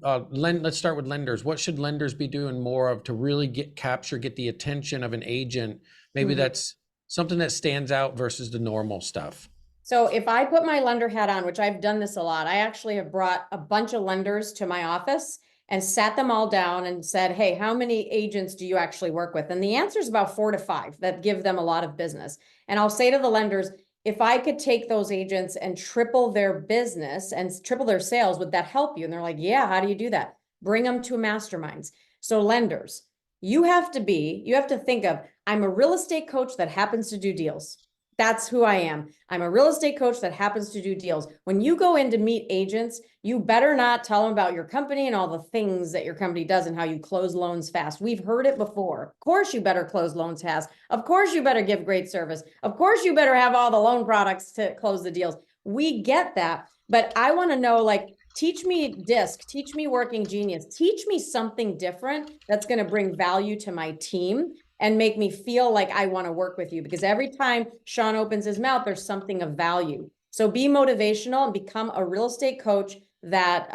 let's start with lenders. What should lenders be doing more of to really get the attention of an agent? Maybe that's something that stands out versus the normal stuff. So if I put my lender hat on, which I've done this a lot, I actually have brought a bunch of lenders to my office and sat them all down and said, hey, how many agents do you actually work with? And the answer is about 4 to 5 that give them a lot of business. And I'll say to the lenders, if I could take those agents and triple their business and triple their sales, would that help you? And they're like, yeah, how do you do that? Bring them to masterminds. So lenders, you have to think of, I'm a real estate coach that happens to do deals. That's who I am. I'm a real estate coach that happens to do deals. When you go in to meet agents, you better not tell them about your company and all the things that your company does and how you close loans fast. We've heard it before. Of course, you better close loans fast. Of course, you better give great service. Of course, you better have all the loan products to close the deals. We get that. But I want to know, like, teach me DISC, teach me Working Genius, teach me something different that's going to bring value to my team and make me feel like I want to work with you, because every time Sean opens his mouth, there's something of value. So be motivational and become a real estate coach that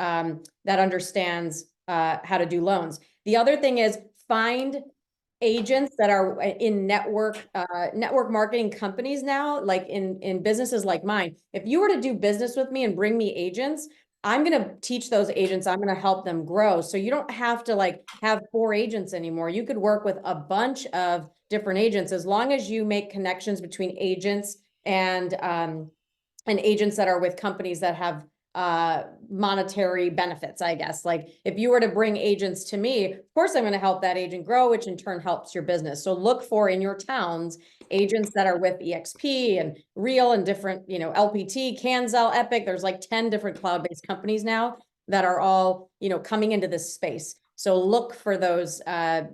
that understands how to do loans. The other thing is find agents that are in network marketing companies now, like in businesses like mine. If you were to do business with me and bring me agents, I'm going to teach those agents, I'm going to help them grow. So you don't have to like have 4 agents anymore. You could work with a bunch of different agents as long as you make connections between agents and agents that are with companies that have monetary benefits, I guess. Like if you were to bring agents to me, of course I'm going to help that agent grow, which in turn helps your business. So look for in your towns agents that are with EXP and Real and different, you know, LPT, Canzel, Epic. There's like 10 different cloud-based companies now that are all, you know, coming into this space. So look for those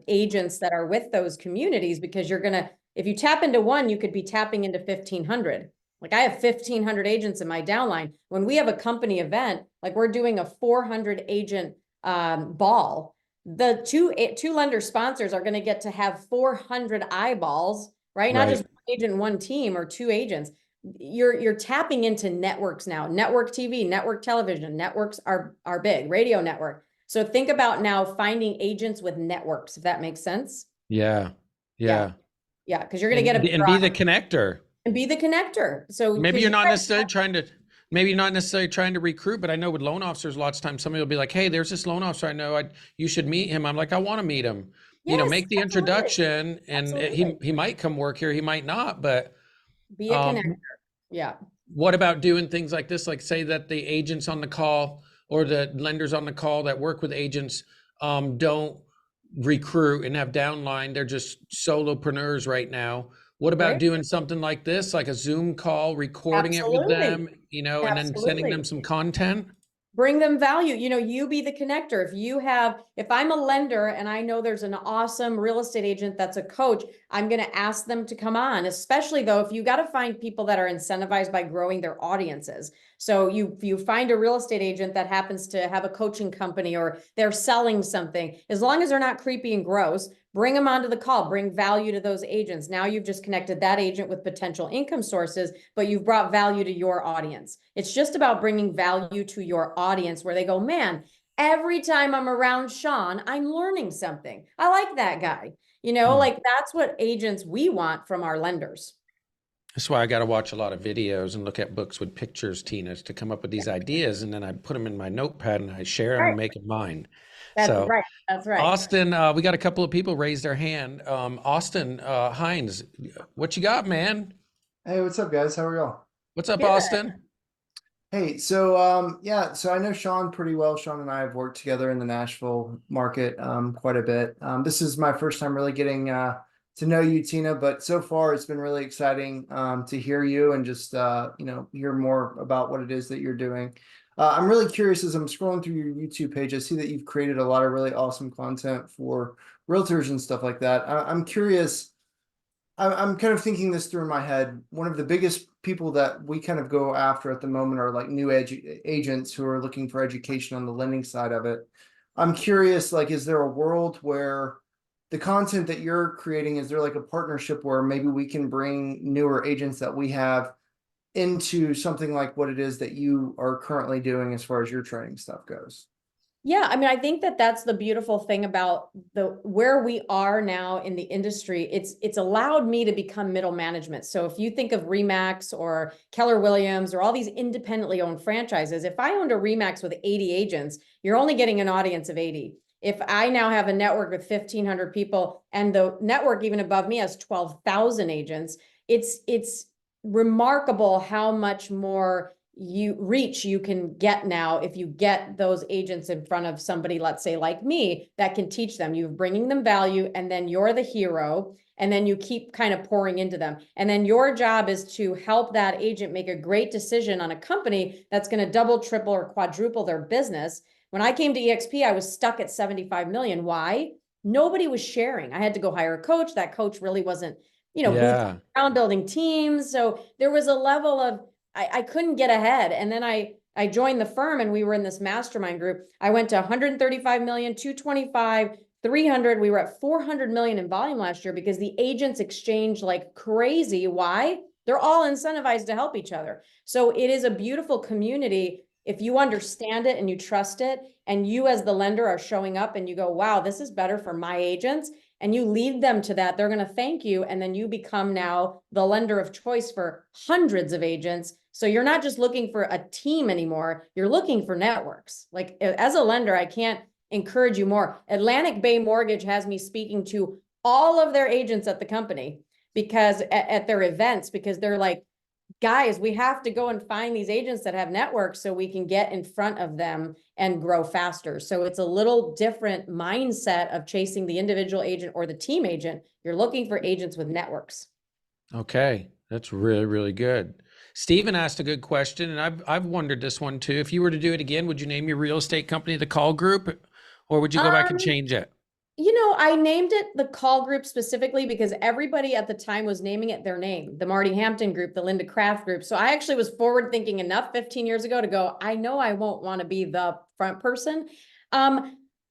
agents that are with those communities, because you're gonna, if you tap into one, you could be tapping into 1,500. Like I have 1,500 agents in my downline. When we have a company event, like we're doing a 400 agent ball, the two lender sponsors are going to get to have 400 eyeballs, right? Not just one agent, one team, or 2 agents. You're tapping into networks now. Network TV, network television, networks are big, radio network. So think about now finding agents with networks, if that makes sense. Yeah. Yeah. Yeah, because you're going to get a and be the connector. and be the connector. So Maybe you're not necessarily trying to, maybe you're not necessarily trying to recruit, but I know with loan officers, lots of times somebody will be like, hey, there's this loan officer I know, you should meet him. I'm like, I want to meet him. You know, Yes, make the absolutely. introduction, and he might come work here, he might not, but Be a connector. Yeah. what about doing things like this? Like say that the agents on the call or the lenders on the call that work with agents don't recruit and have downline. They're just solopreneurs right now. What about doing something like this, like a Zoom call, recording it with them, you know, and then sending them some content? Bring them value. You know, you be the connector. If I'm a lender and I know there's an awesome real estate agent that's a coach, I'm going to ask them to come on, especially though, if you got to find people that are incentivized by growing their audiences. So you find a real estate agent that happens to have a coaching company or they're selling something, as long as they're not creepy and gross, bring them onto the call, bring value to those agents. Now you've just connected that agent with potential income sources, but you've brought value to your audience. It's just about bringing value to your audience where they go, man, every time I'm around Sean, I'm learning something. I like that guy. You know, like that's what agents we want from our lenders. That's why I got to watch a lot of videos and look at books with pictures, Tina, to come up with these ideas. And then I put them in my notepad and I share them and make it mine. That's right. That's right. Austin, we got a couple of people raise their hand. Austin Hines, what you got, man? Hey, what's up, guys? How are y'all? What's up, Austin? Hey, so so I know Sean pretty well. Sean and I have worked together in the Nashville market quite a bit. This is my first time really getting to know you, Tina, but so far it's been really exciting to hear you and just hear more about what it is that you're doing. I'm really curious as I'm scrolling through your YouTube page. I see that you've created a lot of really awesome content for realtors and stuff like that. I'm curious. I'm kind of thinking this through in my head. One of the biggest people that we kind of go after at the moment are like new agents who are looking for education on the lending side of it. I'm curious, like, is there a world where the content that you're creating, is there like a partnership where maybe we can bring newer agents that we have into something like what it is that you are currently doing as far as your training stuff goes? Yeah, I mean, I think that that's the beautiful thing about where we are now in the industry. It's allowed me to become middle management. So if you think of Remax or Keller Williams or all these independently owned franchises, if I owned a Remax with 80 agents, you're only getting an audience of 80. If I now have a network with 1,500 people and the network even above me has 12,000 agents, it's remarkable how much more you can get now if you get those agents in front of somebody, let's say like me, that can teach them. You're bringing them value, and then you're the hero, and then you keep kind of pouring into them. And then your job is to help that agent make a great decision on a company that's going to double, triple, or quadruple their business. When I came to EXP, I was stuck at 75 million. Why? Nobody was sharing. I had to go hire a coach. That coach really wasn't, boots around building teams. So there was a level of, I couldn't get ahead. And then I joined the firm and we were in this mastermind group. I went to 135 million, 225, 300. We were at 400 million in volume last year because the agents exchanged like crazy. Why? They're all incentivized to help each other. So it is a beautiful community if you understand it and you trust it, and you as the lender are showing up and you go, wow, this is better for my agents, and you lead them to that, they're going to thank you. And then you become now the lender of choice for hundreds of agents. So you're not just looking for a team anymore, you're looking for networks. Like as a lender, I can't encourage you more. Atlantic Bay Mortgage has me speaking to all of their agents at the company because at their events, because they're like, guys, we have to go and find these agents that have networks so we can get in front of them and grow faster. So it's a little different mindset of chasing the individual agent or the team agent. You're looking for agents with networks. Okay, that's really, really good. Stephen asked a good question, and I've wondered this one too. If you were to do it again, would you name your real estate company the Call Group, or would you go back and change it? You know, I named it the Call Group specifically because everybody at the time was naming it their name, the Marty Hampton Group, the Linda Craft Group. So I actually was forward thinking enough 15 years ago to go, I know I won't want to be the front person.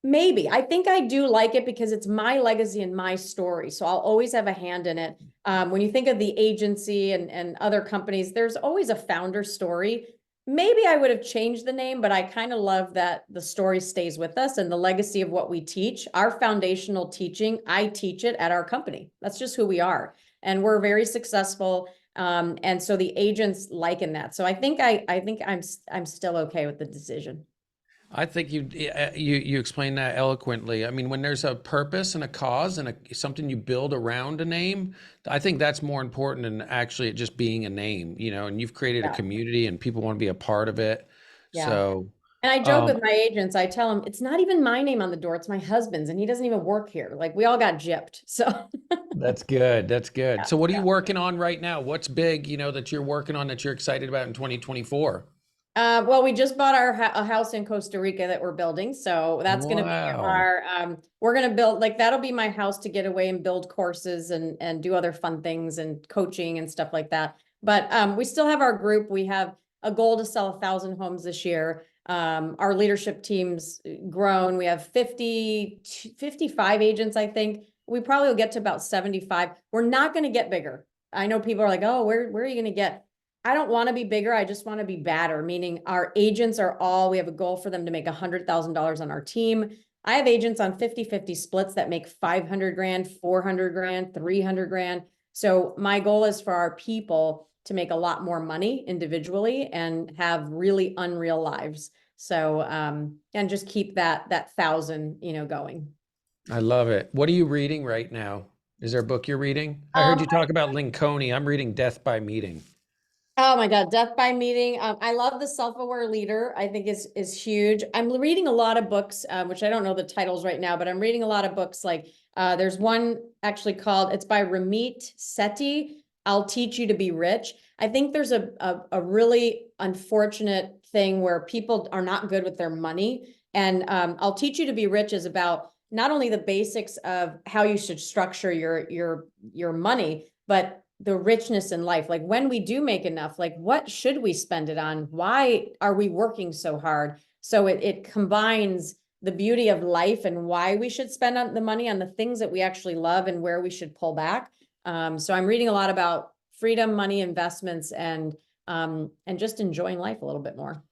Maybe. I think I do like it because it's my legacy and my story. So I'll always have a hand in it. When you think of the agency and other companies, there's always a founder story. Maybe I would have changed the name, but I kind of love that the story stays with us and the legacy of what we teach. Our foundational teaching, I teach it at our company. That's just who we are. And we're very successful. And so the agents liken that. So I think I'm still okay with the decision. I think you explained that eloquently. I mean, when there's a purpose and a cause and something you build around a name, I think that's more important than actually it just being a name, and you've created a community and people want to be a part of it. Yeah. So, and I joke with my agents, I tell them it's not even my name on the door, it's my husband's, and he doesn't even work here. Like we all got gypped. So that's good. That's good. Yeah, So what are you working on right now? What's big, that you're working on that you're excited about in 2024? Well, we just bought a house in Costa Rica that we're building. So that's going to be Wow. we're going to build, like, that'll be my house to get away and build courses and do other fun things and coaching and stuff like that. But we still have our group. We have a goal to sell 1,000 homes this year. Our leadership team's grown. We have 55 agents, I think. We probably will get to about 75. We're not going to get bigger. I know people are like, oh, where are you going to get? I don't want to be bigger. I just want to be badder, meaning our agents we have a goal for them to make $100,000 on our team. I have agents on 50-50 splits that make 500 grand, 400 grand, 300 grand. So my goal is for our people to make a lot more money individually and have really unreal lives. So, and just keep that 1,000, going. I love it. What are you reading right now? Is there a book you're reading? I heard you talk about Lincoln. I'm reading Death by Meeting. Oh my God, Death by Meeting. I love The Self-Aware Leader. I think is huge. I'm reading a lot of books, which I don't know the titles right now, but I'm reading a lot of books. Like there's one actually it's by Ramit Sethi. I'll Teach You to Be Rich. I think there's a really unfortunate thing where people are not good with their money. And I'll Teach You to Be Rich is about not only the basics of how you should structure your money, but the richness in life. Like when we do make enough, like what should we spend it on? Why are we working so hard? So it combines the beauty of life and why we should spend the money on the things that we actually love and where we should pull back. So I'm reading a lot about freedom, money, investments, and just enjoying life a little bit more.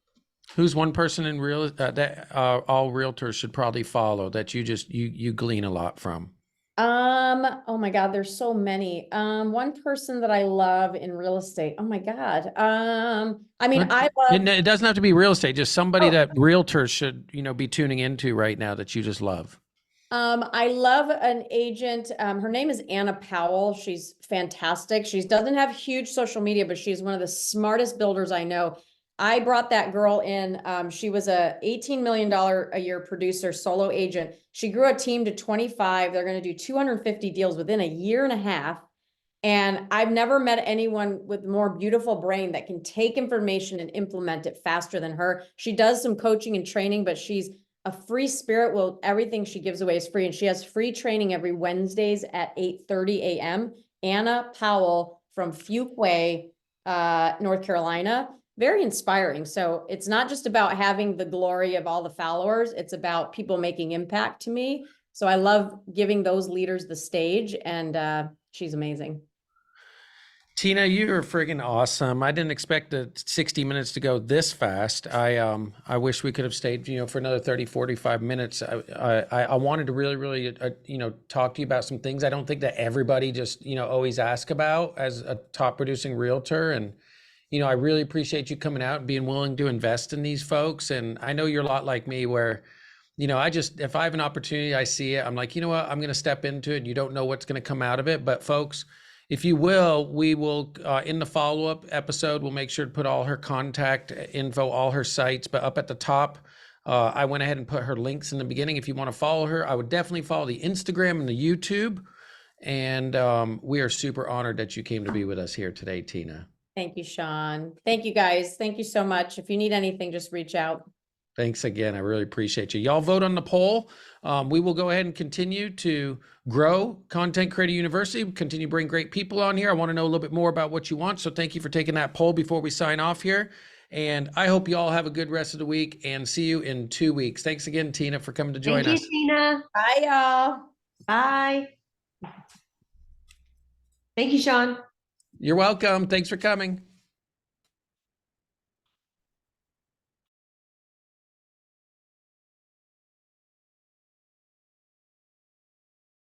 Who's one person in that all realtors should probably follow that you glean a lot from? Oh my God, there's so many. One person that I love in real estate. Oh my God. I mean, I love. It doesn't have to be real estate, just somebody that realtors should, be tuning into right now that you just love. I love an agent. Her name is Anna Powell. She's fantastic. She doesn't have huge social media, but she's one of the smartest builders I know. I brought that girl in. She was a $18 million a year producer, solo agent. She grew a team to 25. They're going to do 250 deals within a year and a half. And I've never met anyone with more beautiful brain that can take information and implement it faster than her. She does some coaching and training, but she's a free spirit. Well, everything she gives away is free. And she has free training every Wednesdays at 8:30 a.m. Anna Powell from Fuquay, North Carolina. Very inspiring. So it's not just about having the glory of all the followers. It's about people making impact to me. So I love giving those leaders the stage, and she's amazing. Tina, you are friggin' awesome. I didn't expect the 60 minutes to go this fast. I wish we could have stayed, for another 30, 45 minutes. I wanted to really, talk to you about some things I don't think that everybody just, always ask about as a top producing realtor. And, I really appreciate you coming out and being willing to invest in these folks. And I know you're a lot like me where, if I have an opportunity, I see it, I'm like, you know what, I'm going to step into it and you don't know what's going to come out of it. But folks, if you will, we will, in the follow-up episode, we'll make sure to put all her contact info, all her sites, but up at the top, I went ahead and put her links in the beginning. If you want to follow her, I would definitely follow the Instagram and the YouTube. And we are super honored that you came to be with us here today, Tina. Thank you, Sean. Thank you, guys. Thank you so much. If you need anything, just reach out. Thanks again. I really appreciate you. Y'all vote on the poll. We will go ahead and continue to grow Content Creator University, continue to bring great people on here. I want to know a little bit more about what you want. So thank you for taking that poll before we sign off here. And I hope you all have a good rest of the week and see you in 2 weeks. Thanks again, Tina, for coming to join us. Thank you, Tina. Bye, y'all. Bye. Thank you, Sean. You're welcome. Thanks for coming.